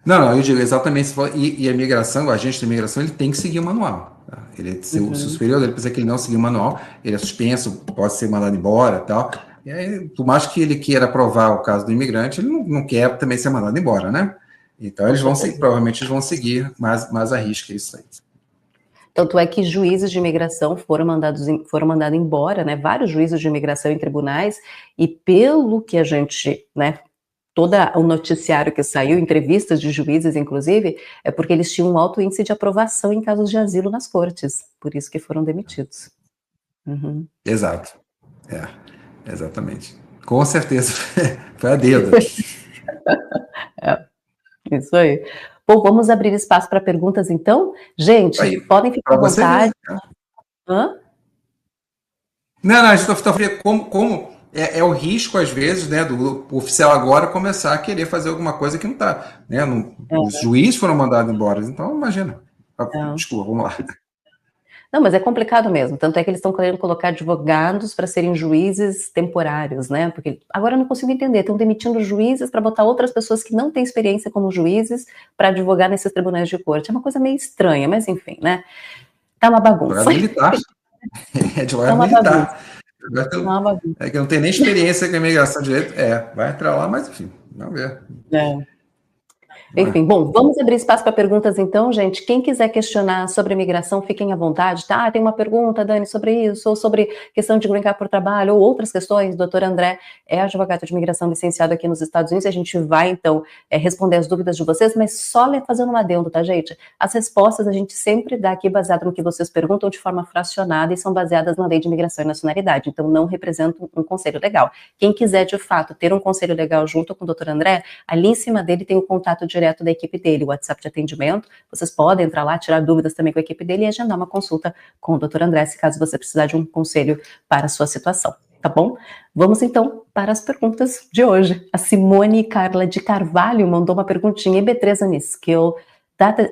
Não, eu digo exatamente, e a migração, o agente de imigração, ele tem que seguir o manual. Tá? Se o superior dele pensa que ele não seguir o manual, ele é suspenso, pode ser mandado embora e tal. E aí, por mais que ele queira aprovar o caso do imigrante, ele não quer também ser mandado embora, né? Então, Com eles vão certeza. provavelmente eles vão seguir mais a risca isso aí. Tanto é que juízes de imigração foram mandados embora, né, vários juízes de imigração em tribunais, e pelo que a gente, né, todo o noticiário que saiu, entrevistas de juízes, inclusive, é porque eles tinham um alto índice de aprovação em casos de asilo nas cortes, por isso que foram demitidos. Uhum. Exato. Exatamente. Com certeza. Foi a dedo. É, isso aí. Bom, vamos abrir espaço para perguntas, então? Gente, Aí, podem ficar para à você vontade. ver. Né? Hã? Não, a gente está falando como o risco, às vezes, né, do oficial agora começar a querer fazer alguma coisa que não está. Né? Os juízes foram mandados embora, então imagina. É. Desculpa, vamos lá. Não, mas é complicado mesmo. Tanto é que eles estão querendo colocar advogados para serem juízes temporários, né? Porque agora eu não consigo entender. Estão demitindo juízes para botar outras pessoas que não têm experiência como juízes para advogar nesses tribunais de corte. É uma coisa meio estranha, mas enfim, né? Tá uma bagunça. Advogado militar. É Tá advogado uma bagunça. militar. Tá uma bagunça. É que não tem nem experiência com a imigração de direito. Vai entrar lá, mas enfim, vamos ver. É. Vamos Enfim, lá. bom, vamos abrir espaço para perguntas então, gente. Quem quiser questionar sobre imigração, fiquem à vontade, tá? Tem uma pergunta, Dani, sobre isso, ou sobre questão de green card por trabalho, ou outras questões. Doutor André é advogado de imigração licenciado aqui nos Estados Unidos, e a gente vai, então, responder as dúvidas de vocês, mas só fazendo um adendo, tá, gente? As respostas a gente sempre dá aqui baseado no que vocês perguntam de forma fracionada e são baseadas na lei de imigração e nacionalidade, então não representam um conselho legal. Quem quiser, de fato, ter um conselho legal junto com o doutor André, ali em cima dele tem o contato direto da equipe dele, o WhatsApp de atendimento. Vocês podem entrar lá, tirar dúvidas também com a equipe dele e agendar uma consulta com o Dr. André, se caso você precisar de um conselho para a sua situação, tá bom? Vamos então para as perguntas de hoje. A Simone Carla de Carvalho mandou uma perguntinha, EB3 Unskill.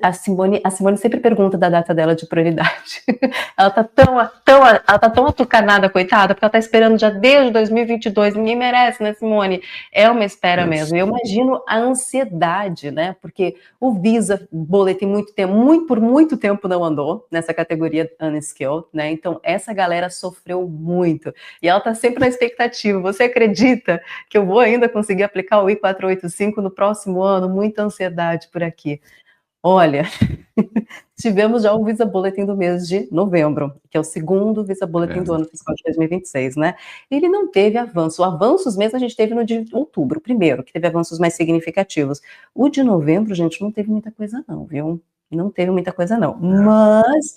A Simone sempre pergunta da data dela de prioridade. Ela tá tão atucanada, coitada, porque ela tá esperando já desde 2022. Ninguém merece, né, Simone? É uma espera mesmo. Eu imagino a ansiedade, né? Porque o Visa Bullet tem muito tempo, por muito tempo não andou nessa categoria Unskilled, né? Então essa galera sofreu muito. E ela tá sempre na expectativa. Você acredita que eu vou ainda conseguir aplicar o I-485 no próximo ano? Muita ansiedade por aqui. Olha, tivemos já o Visa Bulletin do mês de novembro, que é o segundo Visa Bulletin do ano fiscal de 2026, né? Ele não teve avanço. Avanços mesmo a gente teve no de outubro, primeiro, que teve avanços mais significativos. O de novembro, gente, não teve muita coisa não, viu? Não teve muita coisa não. Mas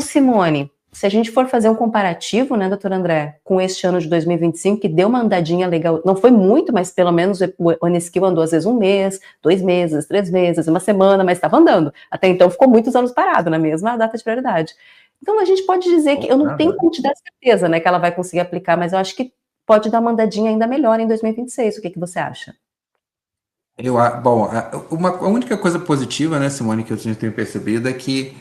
Simone, se a gente for fazer um comparativo, né, doutor André, com este ano de 2025, que deu uma andadinha legal, não foi muito, mas pelo menos o Unskill andou às vezes um mês, 2 meses, 3 meses, uma semana, mas estava andando. Até então ficou muitos anos parado, na mesma data de prioridade. Então a gente pode dizer que, eu não tenho como te dar certeza, né, que ela vai conseguir aplicar, mas eu acho que pode dar uma andadinha ainda melhor em 2026. O que você acha? A única coisa positiva, né, Simone, que eu tenho percebido é que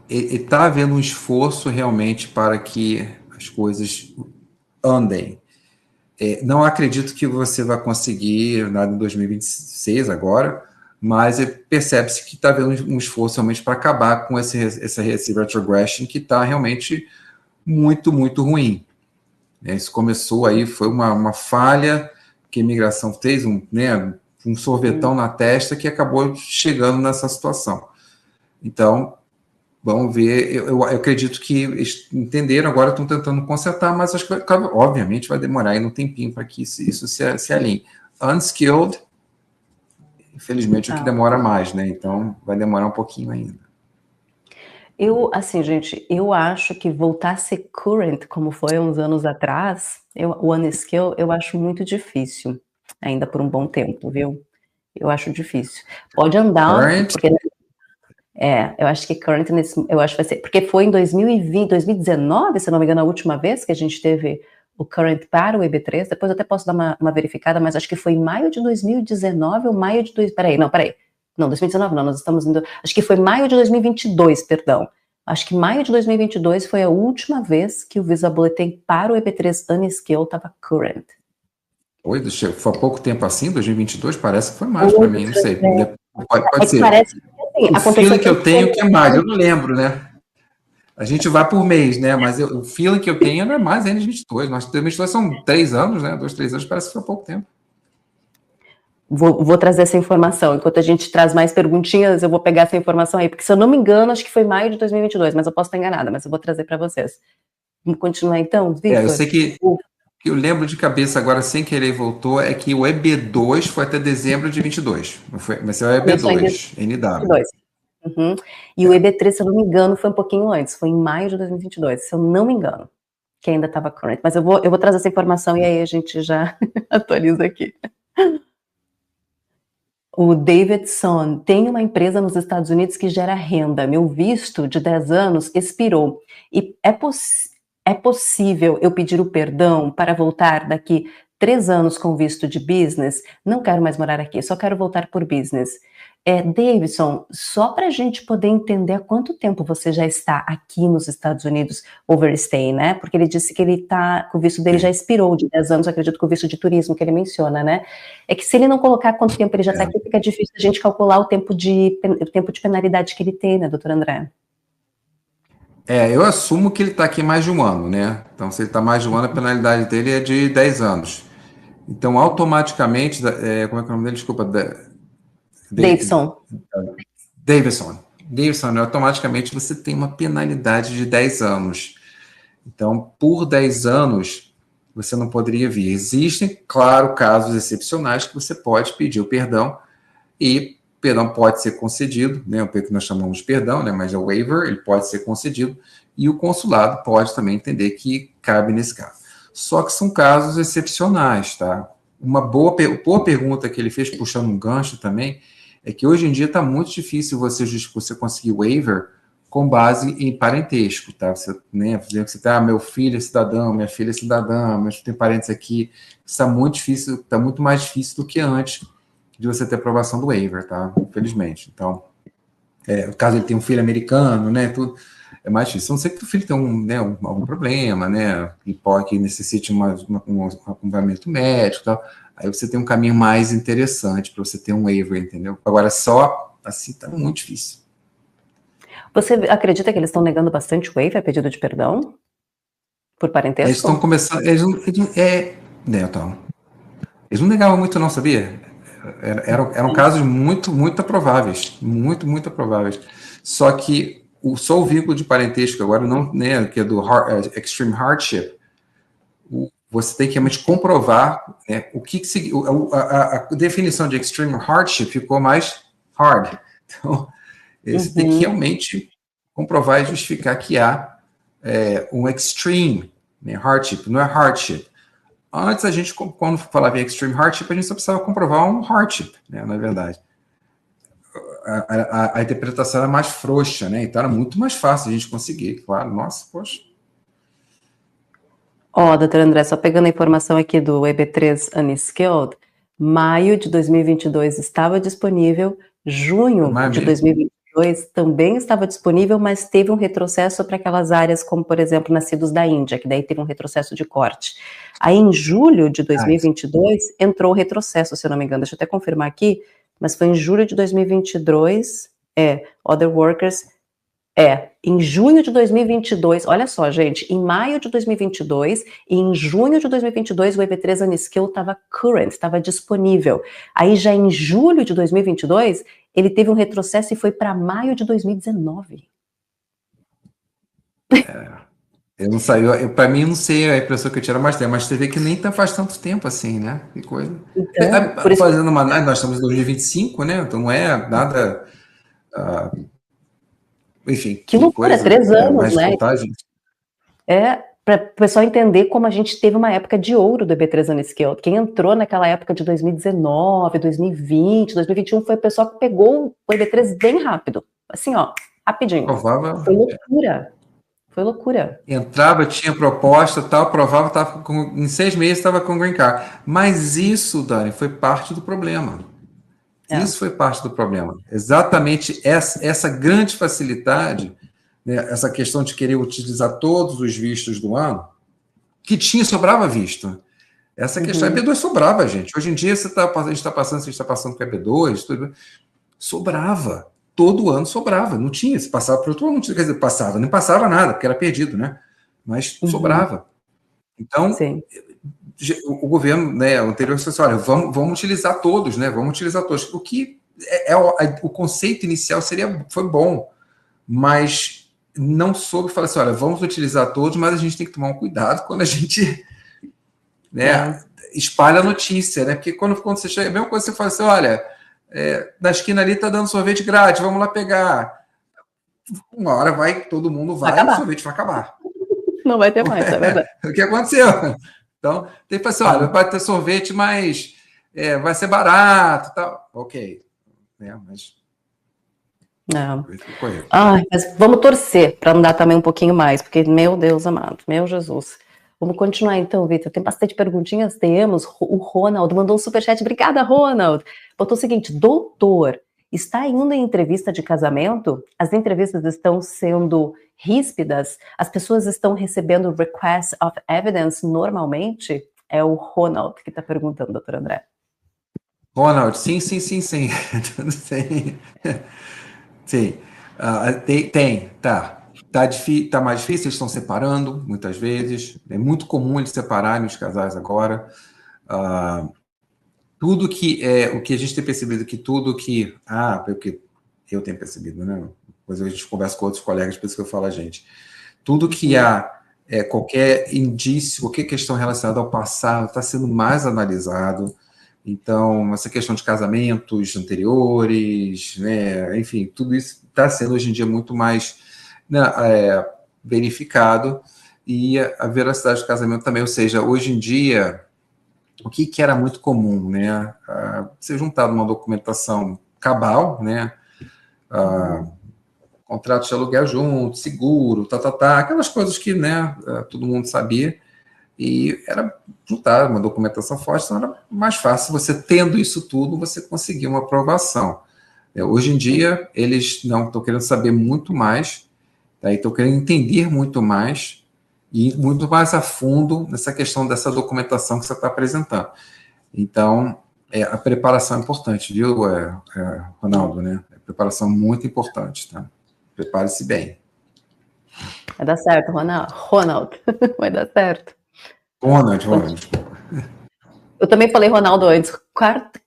está havendo um esforço realmente para que as coisas andem. Não acredito que você vai conseguir nada em 2026 agora, mas percebe-se que está havendo um esforço realmente para acabar com esse retrogression que está realmente muito, muito ruim. Isso começou aí, foi uma falha que a imigração fez, né, um sorvetão na testa que acabou chegando nessa situação. Então, vamos ver. Eu acredito que eles entenderam, agora estão tentando consertar, mas acho que, obviamente, vai demorar aí um tempinho para que isso se alinhe. Unskilled, infelizmente, é o que demora mais, né? Então, vai demorar um pouquinho ainda. Assim, gente, eu acho que voltar a ser current, como foi há uns anos atrás, o unskilled, eu acho muito difícil, ainda por um bom tempo, viu? Eu acho difícil. Pode andar, Current? porque eu acho que current, eu acho que vai ser, porque foi em 2020, 2019, se não me engano, a última vez que a gente teve o current para o EB3, depois eu até posso dar uma verificada, mas acho que foi em maio de 2019 ou maio de... Peraí. Não, 2019 não, nós estamos indo... Acho que foi maio de 2022, perdão. Acho que maio de 2022 foi a última vez que o Visa Bulletin para o EB3 Unskilled estava current. Oi, foi há pouco tempo assim, 2022? Parece que foi mais para mim, não sei. Pode ser. Parece que, assim, o feeling que eu tenho que é mais, eu não lembro, né? A gente vai por mês, né? Mas o feeling que eu tenho não é mais ainda de 22. Nós 2022 são 3 anos, né? 2, 3 anos, parece que foi há pouco tempo. Vou trazer essa informação. Enquanto a gente traz mais perguntinhas, eu vou pegar essa informação aí, porque se eu não me engano, acho que foi maio de 2022, mas eu posso estar enganada, mas eu vou trazer para vocês. Vamos continuar então, Victor? Eu sei que eu lembro de cabeça agora, sem querer, voltou, é que o EB2 foi até dezembro de 22. Mas é o EB2, NW. Uhum. E o EB3, se eu não me engano, foi um pouquinho antes, foi em maio de 2022, se eu não me engano, que ainda estava current. Mas eu vou trazer essa informação e aí a gente já atualiza aqui. O Davidson tem uma empresa nos Estados Unidos que gera renda. Meu visto de 10 anos expirou. E é possível eu pedir o perdão para voltar daqui 3 anos com visto de business? Não quero mais morar aqui, só quero voltar por business. Davidson, só para a gente poder entender há quanto tempo você já está aqui nos Estados Unidos overstay, né? Porque ele disse que o visto dele já expirou de 10 anos, acredito que o visto de turismo que ele menciona, né? É que se ele não colocar quanto tempo ele já está aqui, fica difícil a gente calcular o tempo de penalidade que ele tem, né, doutor André? Eu assumo que ele está aqui mais de um ano, né? Então, se ele está mais de um ano, a penalidade dele é de 10 anos. Então, automaticamente, como é que é o nome dele? Desculpa. Davidson, automaticamente você tem uma penalidade de 10 anos. Então, por 10 anos, você não poderia vir. Existem, claro, casos excepcionais que você pode pedir o perdão e o perdão pode ser concedido, né? O que nós chamamos de perdão, né? Mas é o waiver, ele pode ser concedido e o consulado pode também entender que cabe nesse caso. Só que são casos excepcionais, tá? Uma boa pergunta que ele fez, puxando um gancho também, é que hoje em dia está muito difícil você conseguir waiver com base em parentesco, tá? Você, né, você tá, meu filho é cidadão, minha filha é cidadã, mas tem parentes aqui, está muito difícil, está muito mais difícil do que antes de você ter aprovação do waiver, tá? Infelizmente. Então, no caso ele tem um filho americano, né? Tudo é mais difícil. A não ser que o filho tenha algum problema, né? Que necessite um acompanhamento médico e tal. Aí você tem um caminho mais interessante para você ter um waiver, entendeu? Agora, só assim tá muito difícil. Você acredita que eles estão negando bastante waiver, pedido de perdão? Por parentesco? Eles estão começando... Eles não negavam muito, não, sabia? Eram casos muito, muito aprováveis. Muito, muito aprováveis. Só que só o vínculo de parentesco agora, não, né, que é do extreme hardship, você tem que realmente comprovar, né, a definição de extreme hardship ficou mais hard. Então, você tem que realmente comprovar e justificar que há um extreme, né, hardship, não é hardship. Antes, a gente, quando falava em extreme hardship, a gente só precisava comprovar um hardship, né, na verdade. A interpretação era mais frouxa, né, então era muito mais fácil a gente conseguir, claro. Nossa, poxa. Doutor André, só pegando a informação aqui do EB3 Unskilled, maio de 2022 estava disponível, junho de 2022 também estava disponível, mas teve um retrocesso para aquelas áreas como, por exemplo, nascidos da Índia, que daí teve um retrocesso de corte. Aí, em julho de 2022, entrou o retrocesso, se eu não me engano, deixa eu até confirmar aqui, mas foi em julho de 2022, Other Workers, Em junho de 2022, olha só, gente, em maio de 2022 e em junho de 2022 o EB3 Unskill estava current, estava disponível. Aí já em julho de 2022, ele teve um retrocesso e foi para maio de 2019. Eu não sei, para mim, não sei a impressão que eu tiro mais tempo, mas você vê que nem faz tanto tempo assim, né? Que coisa. Então, por isso Fazendo uma. Nós estamos em 2025, né? Então não é nada. Enfim, que loucura, coisa 3 anos, mais né? contagem. Para o pessoal entender como a gente teve uma época de ouro do EB3 Unskilled. Quem entrou naquela época de 2019, 2020, 2021 foi o pessoal que pegou o EB3 bem rápido. Assim, ó, rapidinho. Provava. Foi loucura. Foi loucura. Entrava, tinha proposta, tal, provava, em 6 meses estava com o Green Card. Mas isso, Dani, foi parte do problema. Isso foi parte do problema. Exatamente essa grande facilidade, né, essa questão de querer utilizar todos os vistos do ano, que sobrava visto. Essa questão, EB2 sobrava, gente. Hoje em dia, a gente está passando com EB2, tudo, sobrava. Todo ano sobrava. Não tinha. Se passava para outro ano, não tinha. Quer dizer, passava. Não passava nada, porque era perdido, né? Mas sobrava. Então, Sim. O governo, né, o anterior, disse assim, olha, vamos utilizar todos, né? Vamos utilizar todos. O que o conceito inicial foi bom, mas não soube falar assim, olha, vamos utilizar todos, mas a gente tem que tomar um cuidado quando a gente, né, espalha a notícia, né? Porque quando você chega, é a mesma coisa que você fala assim, olha, na esquina ali tá dando sorvete grátis, vamos lá pegar. Uma hora todo mundo vai e o sorvete vai acabar. Não vai ter mais, é verdade. O que aconteceu? Então, tem que falar assim, olha, vai ter sorvete, mas vai ser barato e tal. Ok. Mas... mas vamos torcer para andar também um pouquinho mais, porque, meu Deus amado, meu Jesus. Vamos continuar então, Vitor. Tem bastante perguntinhas, temos. O Ronald mandou um superchat. Obrigada, Ronald. Botou o seguinte, doutor, está indo em entrevista de casamento? As entrevistas estão sendo ríspidas? As pessoas estão recebendo request of evidence normalmente? É o Ronald que está perguntando, doutor André. Ronald, sim. Sim. Sim. Tá mais difícil, eles estão separando, muitas vezes. É muito comum eles separarem os casais agora. Tudo que o que a gente tem percebido, porque eu tenho percebido, né? Depois a gente conversa com outros colegas, por isso que eu falo a gente. Tudo que há qualquer indício, qualquer questão relacionada ao passado está sendo mais analisado. Então, essa questão de casamentos anteriores, né? Enfim, tudo isso está sendo hoje em dia muito mais verificado, e a veracidade do casamento também, ou seja, hoje em dia, o que era muito comum, né? Você juntar uma documentação cabal, né? Contrato de aluguel junto, seguro, aquelas coisas que, né, todo mundo sabia, e era juntar uma documentação forte, então era mais fácil, você tendo isso tudo, você conseguir uma aprovação. Hoje em dia, eles não estão querendo saber muito mais, estão querendo entender muito mais, e ir muito mais a fundo nessa questão dessa documentação que você está apresentando. Então, a preparação é importante, viu, Ronaldo, né? A preparação é muito importante, tá? Prepare-se bem. Vai dar certo, Ronald. Vai dar certo. Ronald. Eu também falei Ronaldo antes.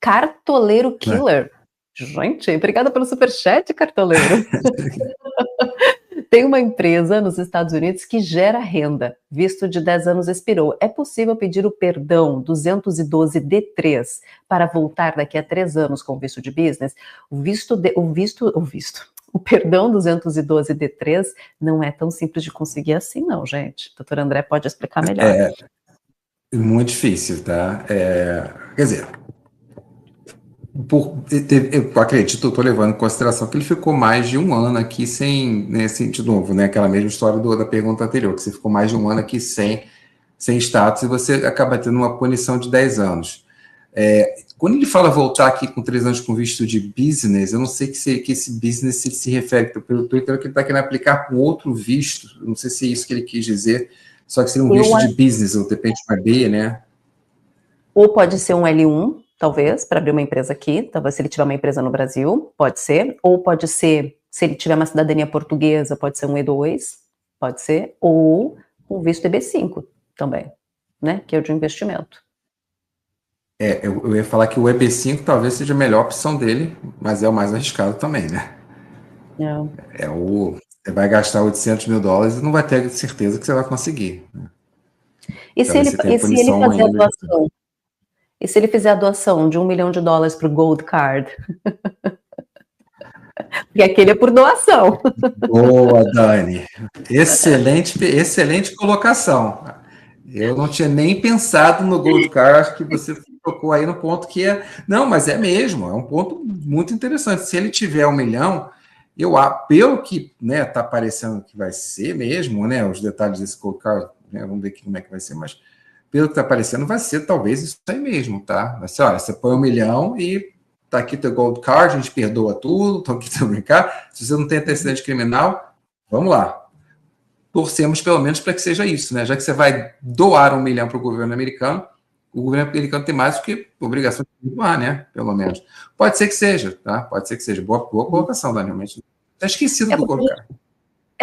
Cartoleiro Killer. Gente, obrigada pelo superchat, cartoleiro. Tem uma empresa nos Estados Unidos que gera renda. Visto de 10 anos expirou. É possível pedir o perdão 212D3 para voltar daqui a 3 anos com visto de business? O perdão 212D3 não é tão simples de conseguir assim, não, gente. O doutor André pode explicar melhor. É muito difícil, tá? Quer dizer, eu acredito, eu estou levando em consideração que ele ficou mais de um ano aqui sem, né, de novo, né, aquela mesma história da pergunta anterior, que você ficou mais de um ano aqui sem status e você acaba tendo uma punição de 10 anos. Quando ele fala voltar aqui com 3 anos com visto de business, eu não sei que esse business se refere, pelo Twitter, que ele está querendo aplicar com outro visto, eu não sei se é isso que ele quis dizer, só que seria um visto de business, ou depende de B, né? Ou pode ser um L1, talvez, para abrir uma empresa aqui, talvez se ele tiver uma empresa no Brasil, pode ser, ou pode ser, se ele tiver uma cidadania portuguesa, pode ser um E2, pode ser, ou um visto EB5 também, né, que é o de investimento. Eu ia falar que o EB5 talvez seja a melhor opção dele, mas é o mais arriscado também, né? Você vai gastar US$ 800 mil e não vai ter certeza que você vai conseguir. E se ele fazer a doação? E se ele fizer a doação de $1 milhão para o Gold Card? Porque aquele é por doação. Boa, Dani. Excelente colocação. Eu não tinha nem pensado no Gold Card que você tocou aí no ponto que é... Não, mas é mesmo, é um ponto muito interessante. Se ele tiver 1 milhão, pelo que está parecendo que vai ser mesmo, né, os detalhes desse Gold Card, né, vamos ver aqui como é que vai ser, mas pelo que está parecendo, vai ser talvez isso aí mesmo, tá? Vai ser, olha, você põe 1 milhão e tá aqui teu Gold Card, a gente perdoa tudo, tá aqui teu brincar. Se você não tem antecedente criminal, vamos lá. Torcemos pelo menos para que seja isso, né? Já que você vai doar 1 milhão para o governo americano, o governo americano tem mais do que obrigação de doar, né? Pelo menos. Pode ser que seja, tá? Pode ser que seja. Boa colocação, Daniel. Está esquecido do Gold Card.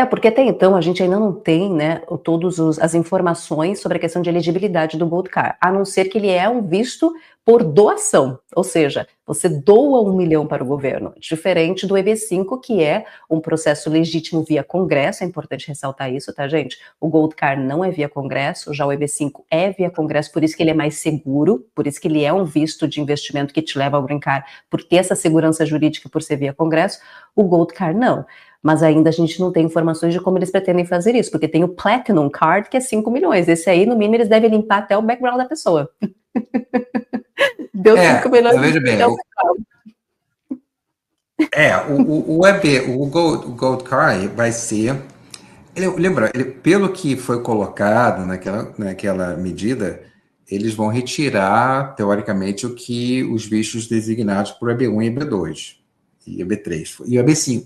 Porque até então a gente ainda não tem, né, todas as informações sobre a questão de elegibilidade do Gold Card, a não ser que ele é um visto por doação, ou seja, você doa 1 milhão para o governo, diferente do EB5, que é um processo legítimo via Congresso, é importante ressaltar isso, tá, gente? O Gold Card não é via Congresso, já o EB5 é via Congresso, por isso que ele é mais seguro, por isso que ele é um visto de investimento que te leva ao green card, por ter essa segurança jurídica por ser via Congresso, o Gold Card não. Mas ainda a gente não tem informações de como eles pretendem fazer isso, porque tem o Platinum Card, que é 5 milhões. Esse aí, no mínimo, eles devem limpar até o background da pessoa. Deu 5 milhões. Veja bem, o Gold Card vai ser... Lembra, pelo que foi colocado naquela medida, eles vão retirar, teoricamente, os vistos designados por EB1 e EB2, e EB3, e EB5.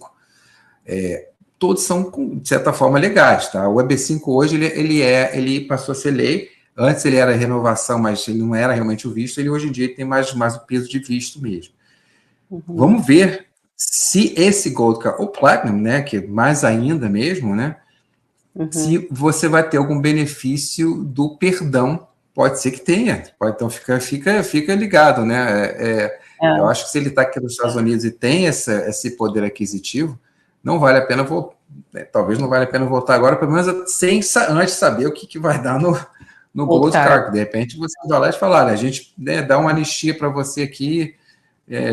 Todos são, de certa forma, legais, tá? O EB5 hoje, ele passou a ser lei. Antes ele era renovação, mas ele não era realmente o visto. Ele hoje em dia tem mais o peso de visto mesmo. Uhum. Vamos ver se esse Gold Card, ou Platinum, né, que é mais ainda mesmo, né, se você vai ter algum benefício do perdão. Pode ser que tenha. Então fica ligado, né? Eu acho que se ele está aqui nos Estados Unidos e tem esse poder aquisitivo, não vale a pena voltar. Talvez não valha a pena voltar agora, pelo menos antes saber o que vai dar no Gold Card. De repente você vai lá e fala, olha, a gente dá uma anistia para você aqui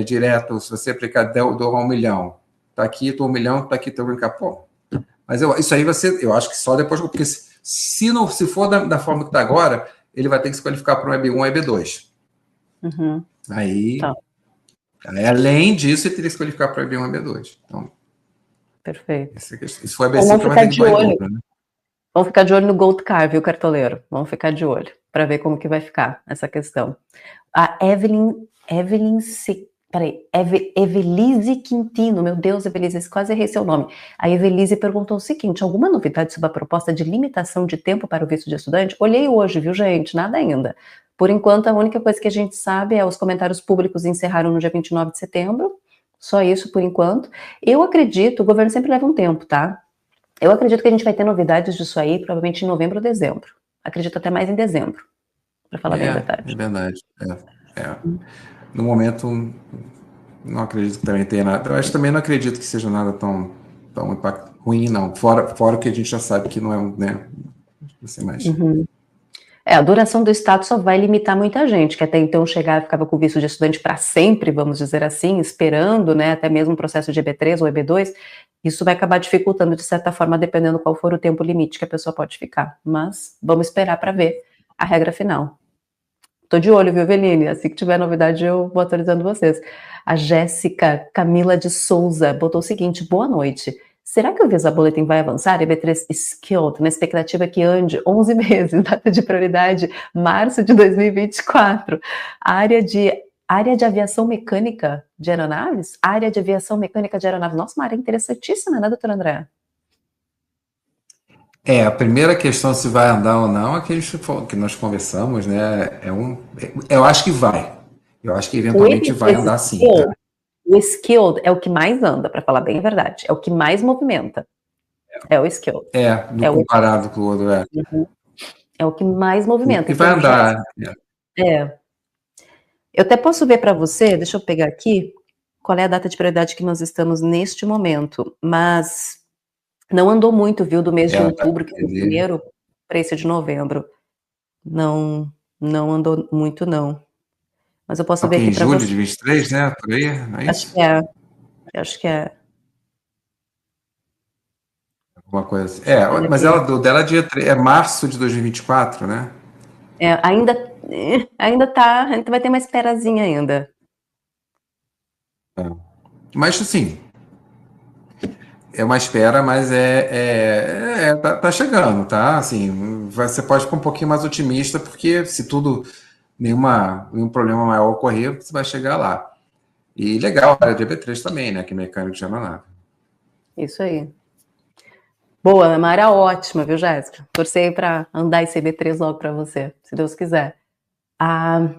direto, se você aplicar, doar 1 milhão. Tá aqui, teu 1 milhão, tá aqui teu brincar. Pô. Mas isso aí eu acho que só depois, porque se for da forma que está agora, ele vai ter que se qualificar para um EB1 ou EB2. Aí, além disso, ele teria que se qualificar para EB1 ou EB2. Então, perfeito. Se for EB5, vai ter que ir em dobro, né? Vamos ficar de olho no Gold Card, viu, cartoleiro? Vamos ficar de olho para ver como que vai ficar essa questão. A Evelise Quintino, meu Deus, Evelise, quase errei seu nome. A Evelise perguntou o seguinte: alguma novidade sobre a proposta de limitação de tempo para o visto de estudante? Olhei hoje, viu, gente? Nada ainda. Por enquanto, a única coisa que a gente sabe é os comentários públicos encerraram no dia 29 de setembro. Só isso por enquanto. Eu acredito, o governo sempre leva um tempo, tá? Eu acredito que a gente vai ter novidades disso aí, provavelmente em novembro ou dezembro. Acredito até mais em dezembro, para falar bem a verdade. É verdade. No momento, não acredito que também tenha nada. Eu também não acredito que seja nada tão ruim, não. Fora o que a gente já sabe que não é, né? Não sei mais. A duração do status só vai limitar muita gente, que até então ficava com visto de estudante para sempre, vamos dizer assim, esperando, né, até mesmo o processo de EB3 ou EB2, isso vai acabar dificultando, de certa forma, dependendo qual for o tempo limite que a pessoa pode ficar. Mas vamos esperar para ver a regra final. Tô de olho, viu, Eveline? Assim que tiver novidade, eu vou atualizando vocês. A Jéssica Camila de Souza botou o seguinte: boa noite. Será que o Visa Bulletin vai avançar? EB3 Skilled, na expectativa que ande 11 meses, data de prioridade, março de 2024. Área de aviação mecânica de aeronaves? Área de aviação mecânica de aeronaves. Nossa, uma área interessantíssima, né, doutor André? A primeira questão se vai andar ou não é que nós conversamos, né? Eu acho que vai. Eu acho que eventualmente vai andar sim, tá? O skilled é o que mais anda, para falar bem a verdade. É o que mais movimenta. É o skilled. Comparado com o outro, É o que mais movimenta. E vai andar. Eu até posso ver para você, deixa eu pegar aqui, qual é a data de prioridade que nós estamos neste momento, mas não andou muito, viu, do mês de outubro, que é o primeiro, para esse de novembro. Não andou muito, não. Mas eu posso ver aqui para você. Em julho de 23, né? Por aí, não é isso? Acho que é. Alguma coisa assim. Mas o dela é dia 3, é março de 2024, né? Ainda tá, a gente vai ter uma esperazinha ainda. Mas, assim, é uma espera, mas tá chegando, tá? Assim, você pode ficar um pouquinho mais otimista, porque se nenhum problema maior ocorrer, você vai chegar lá. E legal, a área de EB3 também, né? Que é mecânico de aeronave. Isso aí. Boa, é uma área ótima, viu, Jéssica? Torcei para andar esse EB3 logo para você, se Deus quiser. A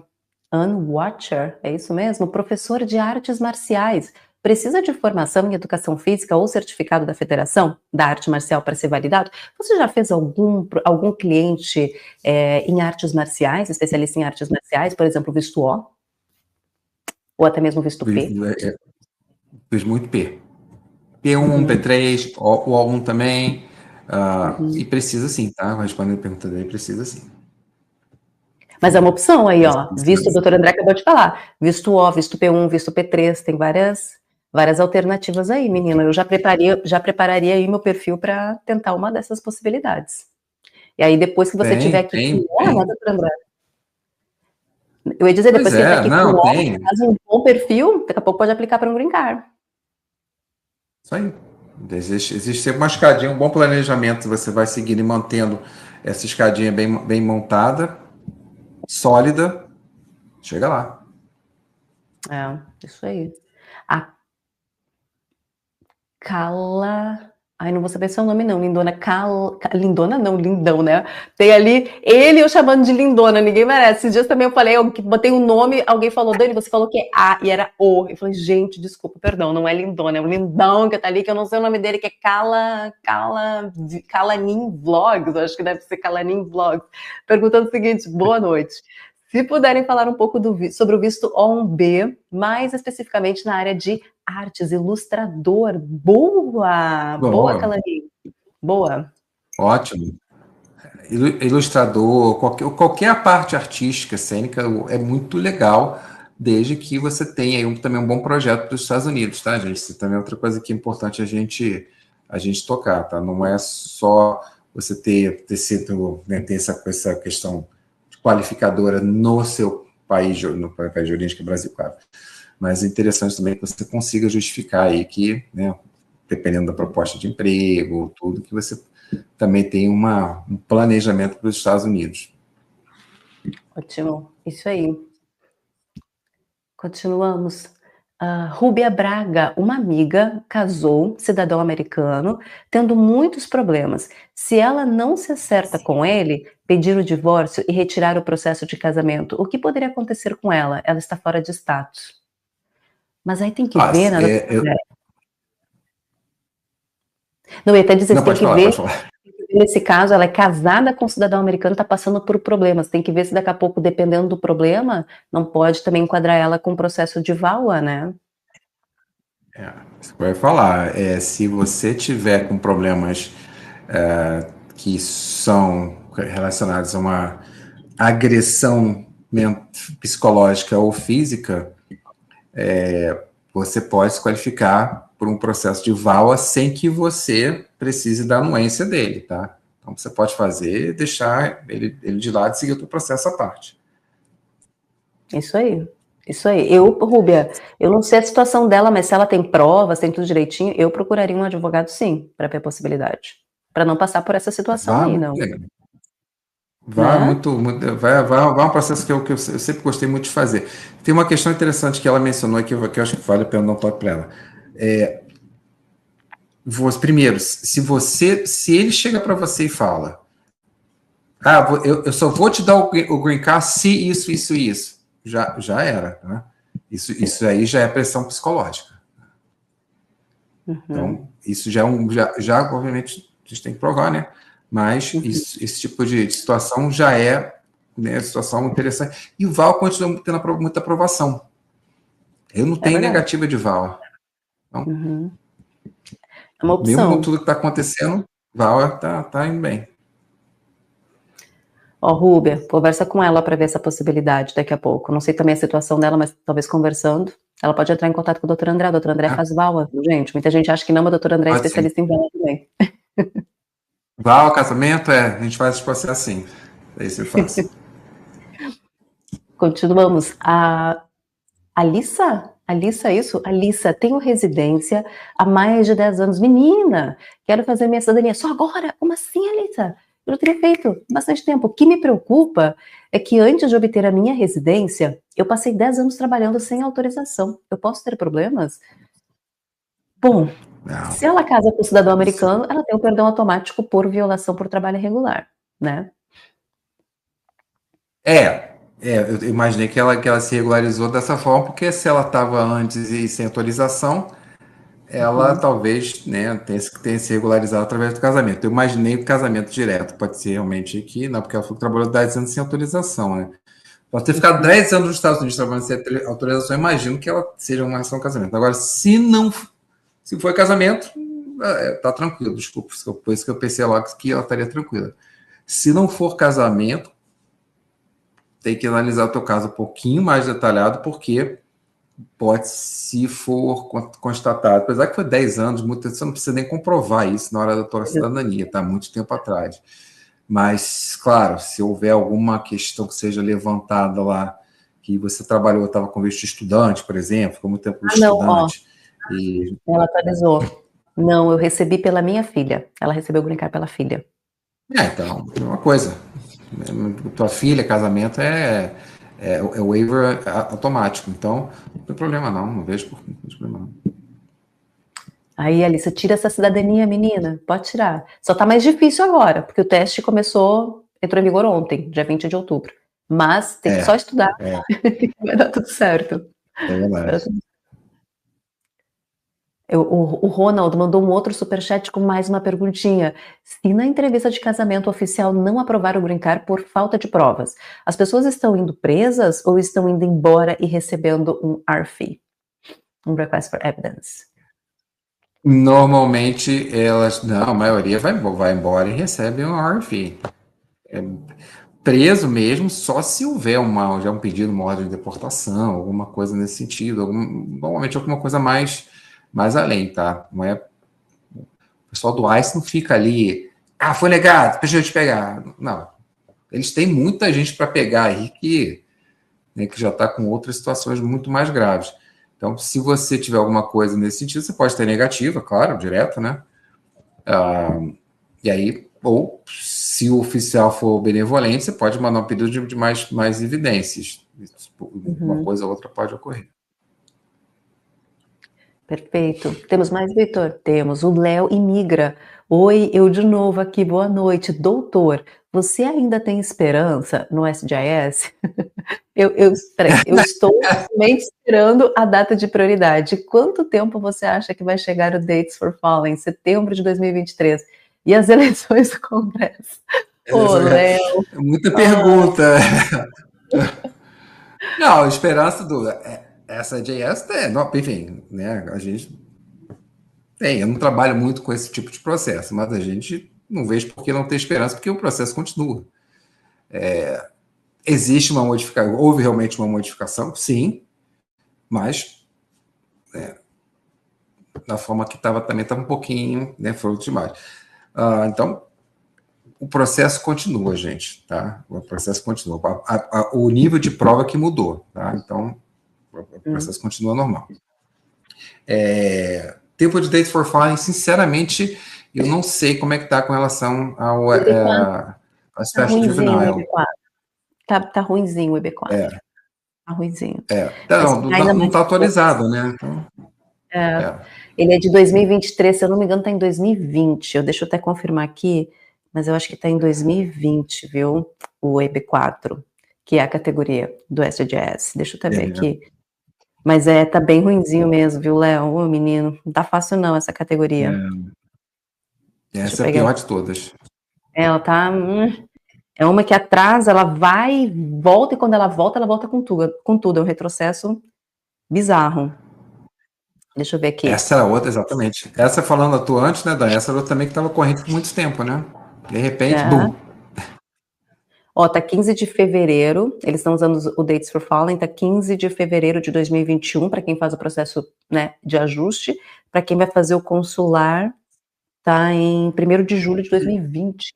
Ann Watcher, é isso mesmo? Professor de artes marciais. Precisa de formação em educação física ou certificado da Federação da Arte Marcial para ser validado? Você já fez algum cliente em artes marciais, especialista em artes marciais, por exemplo, visto O? Ou até mesmo visto P? Fiz muito P. P1, P3, o O1 também. E precisa sim, tá? Respondendo a pergunta dele, precisa sim. Mas é uma opção aí, ó. Visto, o doutor André acabou de falar. Visto O, visto P1, visto P3, tem várias alternativas aí, menina. Eu já prepararia aí meu perfil para tentar uma dessas possibilidades. E aí, depois que você tiver aqui com O, né, doutor André? Eu ia dizer, depois que você tiver aqui com O, faz um bom perfil, daqui a pouco pode aplicar para um green card. Isso aí. Existe sempre uma escadinha, um bom planejamento, você vai seguindo e mantendo essa escadinha bem montada, sólida, chega lá. Isso aí. A Cala... Ai, não vou saber seu nome não, Lindona. Lindona não, Lindão, né? Tem ali ele eu chamando de Lindona, ninguém merece. Esses dias também eu falei, eu botei um nome, alguém falou, Dani, você falou que é A, e era O. Eu falei, gente, desculpa, perdão, não é Lindona, é um Lindão que tá ali, que eu não sei o nome dele, que é Calanin Vlogs, eu acho que deve ser Calanin Vlogs. Perguntando o seguinte, boa noite. Se puderem falar um pouco sobre o visto O1B, mais especificamente na área de artes, ilustrador. Boa, Calaninho. Boa. Ótimo. Ilustrador, qualquer parte artística, cênica, é muito legal, desde que você tenha aí também um bom projeto dos Estados Unidos, tá, gente? Isso também é outra coisa que é importante a gente tocar, tá? Não é só você ter sido, né, ter essa questão qualificadora no seu país, no país de origem, que é o Brasil, claro. Mas é interessante também que você consiga justificar aí que, né, dependendo da proposta de emprego, tudo, que você também tem um planejamento para os Estados Unidos. Ótimo, isso aí. Continuamos. Rúbia Braga, uma amiga, casou, cidadão americano, tendo muitos problemas. Se ela não se acerta com ele, pedir o divórcio e retirar o processo de casamento, o que poderia acontecer com ela? Ela está fora de status. Mas aí tem que ver, né? Não, eu ia até dizer, tem que ver. Nesse caso, ela é casada com um cidadão americano, está passando por problemas. Tem que ver se daqui a pouco, dependendo do problema, não pode também enquadrar ela com o processo de VAWA, né? Isso que eu ia falar. Se você tiver com problemas que são relacionados a uma agressão psicológica ou física, você pode se qualificar por um processo de VAWA sem que você precise da anuência dele, tá? Então, você pode fazer, deixar ele de lado e seguir o processo à parte. Isso aí. Rúbia, eu não sei a situação dela, mas se ela tem provas, tem tudo direitinho, eu procuraria um advogado, sim, para ver a possibilidade. Para não passar por essa situação aí, não. Vai um processo que eu sempre gostei muito de fazer. Tem uma questão interessante que ela mencionou que eu acho que vale a pena dar um toque para ela. Primeiro, se ele chega para você e fala, eu só vou te dar o green card se isso, já era, né? Isso aí já é pressão psicológica. Então, isso já obviamente, a gente tem que provar, né? Mas esse tipo de situação já é, né, situação interessante. E o Val continua tendo muita aprovação. Eu não tenho negativa de Val. Então, é uma opção. Mesmo com tudo que está acontecendo, Val tá indo bem. Ó, Rúbia, conversa com ela para ver essa possibilidade daqui a pouco. Não sei também a situação dela, mas talvez conversando, ela pode entrar em contato com o Dr. André. O Dr. André faz VAWA, gente. Muita gente acha que não, mas o Dr. André é especialista em VAWA também. VAWA, casamento, a gente faz esse processo assim. Aí você faz. Continuamos. A Alissa, isso? Alissa, tenho residência há mais de 10 anos. Menina, quero fazer minha cidadania. Só agora? Como assim, Alissa? Eu já teria feito bastante tempo. O que me preocupa é que antes de obter a minha residência, eu passei 10 anos trabalhando sem autorização. Eu posso ter problemas? Bom, se ela casa com um cidadão americano, ela tem o perdão automático por violação por trabalho irregular, né? Eu imaginei que ela se regularizou dessa forma, porque se ela estava antes e sem autorização, ela talvez, né, tenha se regularizado através do casamento. Eu imaginei o casamento direto, pode ser realmente aqui, não, porque ela trabalhou 10 anos sem autorização, né? Pode ter ficado 10 anos nos Estados Unidos trabalhando sem autorização, eu imagino que ela seja uma relação de casamento. Agora, se foi casamento, tá tranquilo, desculpa, por isso que eu pensei logo que ela estaria tranquila. Se não for casamento, tem que analisar o teu caso um pouquinho mais detalhado, porque pode, se for constatado, apesar que foi 10 anos, você não precisa nem comprovar isso na hora da tua cidadania, tá? Muito tempo atrás. Mas, claro, se houver alguma questão que seja levantada lá, que você trabalhou, estava com visto de estudante, por exemplo, ficou muito tempo como estudante. Ela atualizou. Não, eu recebi pela minha filha. Ela recebeu o green card pela filha. Então, é uma coisa. Tua filha, casamento é waiver automático. Então, não tem problema não vejo problema não. Aí, Alissa, tira essa cidadania, menina. Pode tirar. Só tá mais difícil agora, porque o teste entrou em vigor ontem, dia 20 de outubro. Mas tem que só estudar. Vai dar tudo certo. É verdade. O Ronald mandou um outro superchat com mais uma perguntinha. Se na entrevista de casamento oficial não aprovar o green card por falta de provas, as pessoas estão indo presas ou estão indo embora e recebendo um RFE? Um Request for Evidence. Normalmente a maioria vai embora e recebe um RFE. Preso mesmo, só se houver já um pedido, uma ordem de deportação, alguma coisa nesse sentido, normalmente alguma coisa mais além, tá? Não é, o pessoal do ICE não fica ali, foi negado, deixa eu te pegar. Não, eles têm muita gente para pegar aí que já está com outras situações muito mais graves. Então, se você tiver alguma coisa nesse sentido, você pode ter negativa, claro, direto, né? E aí, ou se o oficial for benevolente, você pode mandar um pedido de mais evidências. Uma coisa ou outra pode ocorrer. Perfeito. Temos mais, Vitor? Temos. O Léo imigra. Oi, eu de novo aqui. Boa noite. Doutor, você ainda tem esperança no SGIS? Eu estou realmente esperando a data de prioridade. Quanto tempo você acha que vai chegar o Dates for Fallen? Setembro de 2023. E as eleições do Congresso? Léo. Muita pergunta. Não, a esperança essa JS, enfim, né? A gente eu não trabalho muito com esse tipo de processo, mas a gente não vejo por que não ter esperança, porque o processo continua. Existe uma modificação, houve realmente uma modificação, sim, mas da forma que estava também estava um pouquinho, né, fruto demais. Então, o processo continua, gente, tá? O processo continua. O nível de prova que mudou, tá? Então, o processo continua normal. Tempo de Date for Filing, sinceramente, eu não sei como é que tá com relação ao Special Juvenile. Tá ruinzinho o EB4. Tá ruinzinho. Não tá atualizado, né? Então, Ele é de 2023, se eu não me engano, tá em 2020. Deixa eu até confirmar aqui, mas eu acho que tá em 2020, viu? O EB4. que é a categoria do SDGS. Deixa eu até ver aqui. Mas tá bem ruinzinho mesmo, viu, Léo? Ô, menino, não tá fácil não essa categoria. Essa é a pior de todas. Ela tá... é uma que atrasa, ela vai, volta, e quando ela volta com tudo. É um retrocesso bizarro. Deixa eu ver aqui. Essa era outra, exatamente. Essa falando a tua antes, né, Dan? Essa era outra também que estava correndo por muito tempo, né? De repente, bum. Ó, tá 15 de fevereiro, eles estão usando o Dates for Fallen, tá 15 de fevereiro de 2021, para quem faz o processo, né, de ajuste. Para quem vai fazer o consular, tá em 1º de julho de 2020.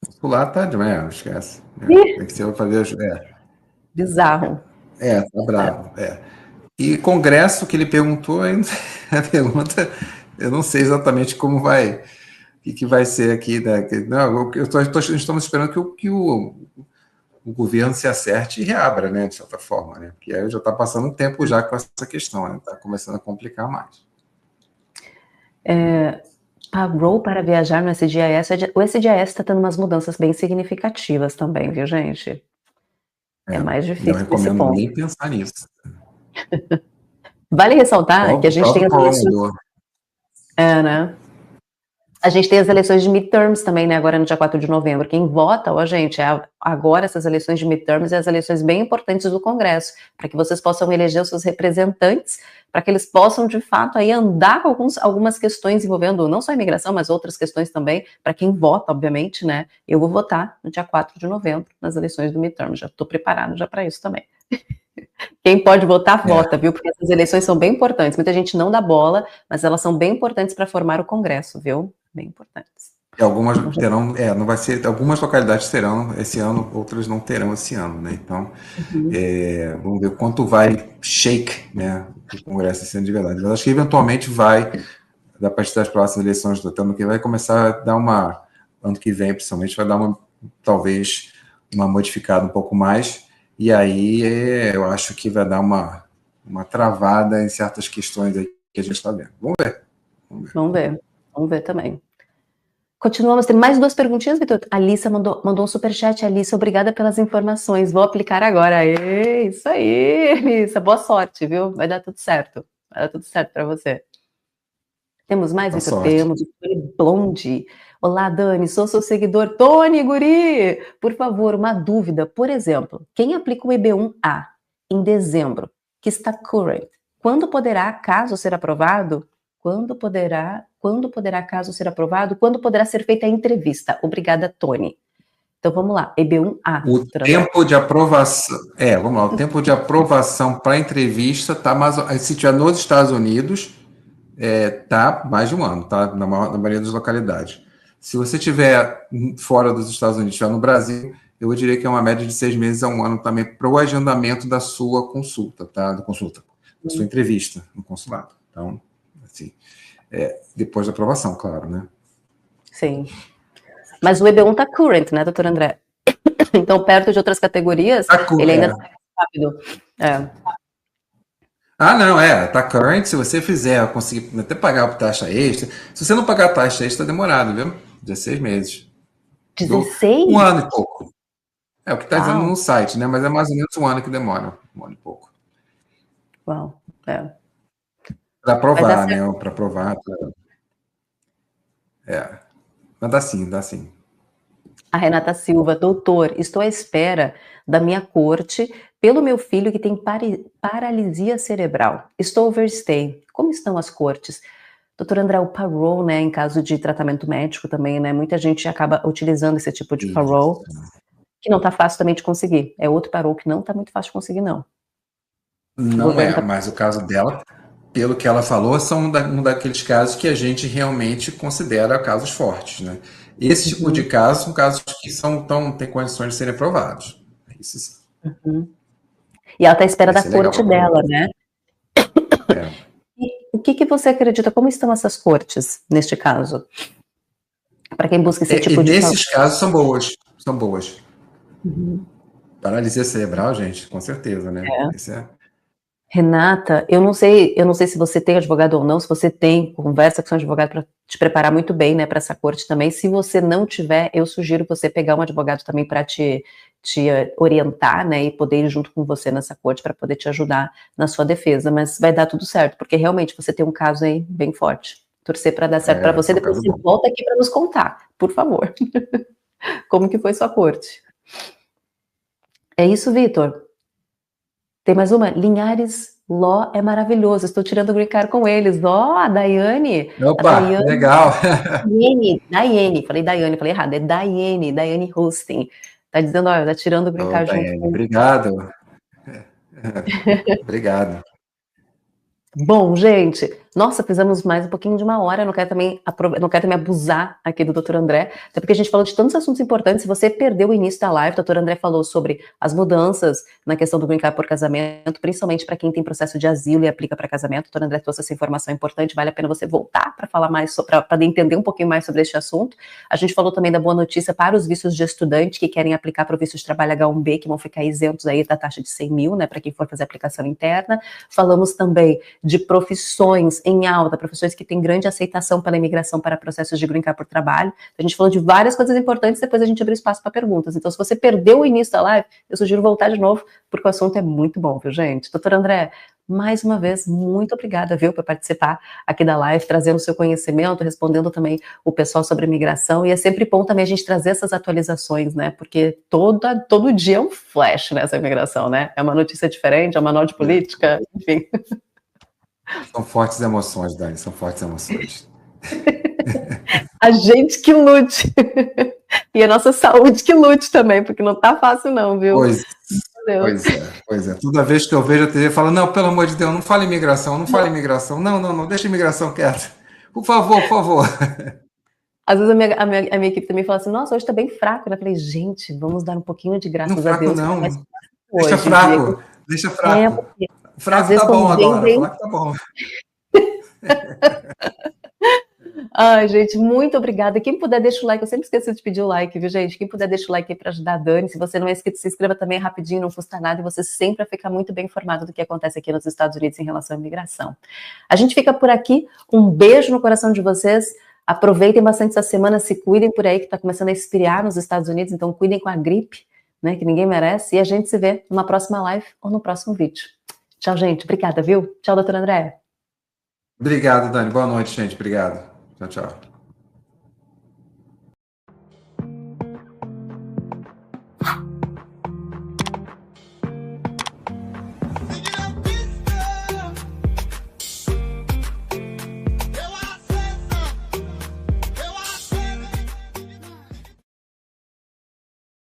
Consular tá de manhã, esquece. Tem que ser fazer. Bizarro. Tá bravo. E Congresso, que ele perguntou, a pergunta, eu não sei exatamente como vai, o que vai ser aqui. Né? Não, estamos esperando que o governo se acerte e reabra, né, de certa forma, né? Porque aí já está passando um tempo já com essa questão, né? Está começando a complicar mais. Pagou para viajar no SGIS. O SGIS está tendo umas mudanças bem significativas também, viu, gente? É mais difícil. Não recomendo nem pensar nisso. Vale ressaltar que a gente tem as eleições... né? A gente tem as eleições de midterms também, né? Agora no dia 4 de novembro. Quem vota, ó, gente, agora essas eleições de midterms e as eleições bem importantes do Congresso, para que vocês possam eleger os seus representantes, para que eles possam, de fato, aí andar com algumas questões envolvendo não só a imigração, mas outras questões também, para quem vota, obviamente, né? Eu vou votar no dia 4 de novembro, nas eleições do midterm. Já estou preparado já para isso também. Quem pode votar, vota, viu? Porque essas eleições são bem importantes. Muita gente não dá bola, mas elas são bem importantes para formar o Congresso, viu? Bem importantes. E algumas terão, não vai ser, algumas localidades terão esse ano, outras não terão esse ano, né? Então, vamos ver quanto vai shake, né, o Congresso esse ano de verdade. Mas acho que eventualmente vai, da partir das próximas eleições do ano que vai começar a dar ano que vem, principalmente, vai dar talvez uma modificada um pouco mais, e aí eu acho que vai dar uma travada em certas questões aí que a gente está vendo. Vamos ver também. Continuamos, tem mais 2 perguntinhas, Vitor. A Alissa mandou um superchat. Alissa, obrigada pelas informações. Vou aplicar agora. Aê, isso aí, Alissa. Boa sorte, viu? Vai dar tudo certo. Vai dar tudo certo para você. Temos mais, Vitor? Temos o Tony Blonde. Olá, Dani, sou seu seguidor. Tony, guri! Por favor, uma dúvida. Por exemplo, quem aplica o EB1A em dezembro, que está current, quando poderá, caso ser aprovado? Quando poderá, caso ser aprovado? Quando poderá ser feita a entrevista? Obrigada, Tony. Então, vamos lá. EB1A. O tempo de aprovação... vamos lá. O tempo de aprovação para a entrevista está mais... Se tiver nos Estados Unidos, tá mais de um ano, tá? Na maioria das localidades. Se você tiver fora dos Estados Unidos, estiver no Brasil, eu diria que é uma média de 6 meses a um ano também para o agendamento da sua consulta, tá? Da sua entrevista no consulado. Então, assim, depois da aprovação, claro, né? Sim. Mas o EB1 está current, né, doutor André? Então, perto de outras categorias, ele ainda está rápido. Tá current, se você fizer, conseguir até pagar a taxa extra. Se você não pagar a taxa extra, tá demorado, viu? 16 meses. 16? Um ano e pouco. O que está dizendo no site, né? Mas é mais ou menos um ano que demora. Um ano e pouco. Uau, Para aprovar, né? Para aprovar. Mas dá sim. A Renata Silva, doutor, estou à espera da minha corte pelo meu filho que tem paralisia cerebral. Estou overstay. Como estão as cortes? Doutor André, o parole, né, em caso de tratamento médico também, né, muita gente acaba utilizando esse tipo de parole, que não está fácil também de conseguir. É outro parole que não está muito fácil de conseguir, não. Não mas o caso dela, pelo que ela falou, são um daqueles casos que a gente realmente considera casos fortes, né? Esse tipo de casos são casos que têm condições de serem aprovados. Isso sim. E ela está à espera da corte dela, né? E o que você acredita? Como estão essas cortes, neste caso? Para quem busca esse tipo de... Nesses casos são boas. Paralisia cerebral, gente, com certeza, né? Renata, eu não sei se você tem advogado ou não, se você tem, conversa com seu advogado para te preparar muito bem, né, para essa corte também. Se você não tiver, eu sugiro você pegar um advogado também para te orientar, né, e poder ir junto com você nessa corte para poder te ajudar na sua defesa. Mas vai dar tudo certo, porque realmente você tem um caso aí bem forte. Torcer para dar certo para você, É um depois caso você bom. volta aqui para nos contar, por favor. Como que foi sua corte? É isso, Vitor. Tem mais uma? Linhares Ló é maravilhoso. Estou tirando o green card com eles. Ó, a Opa, Daiane, legal. Daiane, falei Daiane, falei errado, é Daiane Hosting. Tá dizendo, olha, tá tirando o green Ô, card junto Daiane, com. obrigado. Obrigado. Bom, gente, nossa, fizemos mais um pouquinho de uma hora. Eu não quero também, não quero também abusar aqui do Dr. André, até porque a gente falou de tantos assuntos importantes. Se você perdeu o início da live, o Dr. André falou sobre as mudanças na questão do green card por casamento, principalmente para quem tem processo de asilo e aplica para casamento. O Dr. André trouxe essa informação importante, vale a pena você voltar para falar mais, para entender um pouquinho mais sobre este assunto. A gente falou também da boa notícia para os vistos de estudante que querem aplicar para o visto de trabalho H1B, que vão ficar isentos aí da taxa de 100 mil, né, para quem for fazer aplicação interna. Falamos também de profissões em alta, profissões que têm grande aceitação pela imigração para processos de green card por trabalho. A gente falou de várias coisas importantes, depois a gente abriu espaço para perguntas. Então, se você perdeu o início da live, eu sugiro voltar de novo, porque o assunto é muito bom, viu, gente? Doutor André, mais uma vez, muito obrigada, viu, por participar aqui da live, trazendo o seu conhecimento, respondendo também o pessoal sobre imigração, e é sempre bom também a gente trazer essas atualizações, né, porque todo dia é um flash nessa imigração, né, é uma notícia diferente, é uma nota de política, enfim. São fortes emoções, Dani, são fortes emoções. A gente que lute. E a nossa saúde que lute também, porque não tá fácil não, viu? Pois é. Toda vez que eu vejo a TV, eu falo, não, pelo amor de Deus, não fale imigração, não fale imigração. Não, deixa a imigração quieta. Por favor, por favor. Às vezes a minha equipe também fala assim, nossa, hoje tá bem fraco, né? Eu falei, gente, vamos dar um pouquinho de Não, graças a fraco Deus que tá mais não. fraco Deixa hoje. fraco, deixa fraco. Porque às Fraco vezes tá bom quando agora, vem. fraco tá bom. Ai, gente, muito obrigada. Quem puder, deixa o like. Eu sempre esqueço de pedir o like, viu, gente? Quem puder, deixa o like aí para ajudar a Dani. Se você não é inscrito, se inscreva também rapidinho, não custa nada. E você sempre vai ficar muito bem informado do que acontece aqui nos Estados Unidos em relação à imigração. A gente fica por aqui. Um beijo no coração de vocês. Aproveitem bastante essa semana. Se cuidem por aí, que está começando a esfriar nos Estados Unidos. Então, cuidem com a gripe, né? Que ninguém merece. E a gente se vê numa próxima live ou no próximo vídeo. Tchau, gente. Obrigada, viu? Tchau, doutor André. Obrigado, Dani. Boa noite, gente. Obrigado. Tchau, tchau.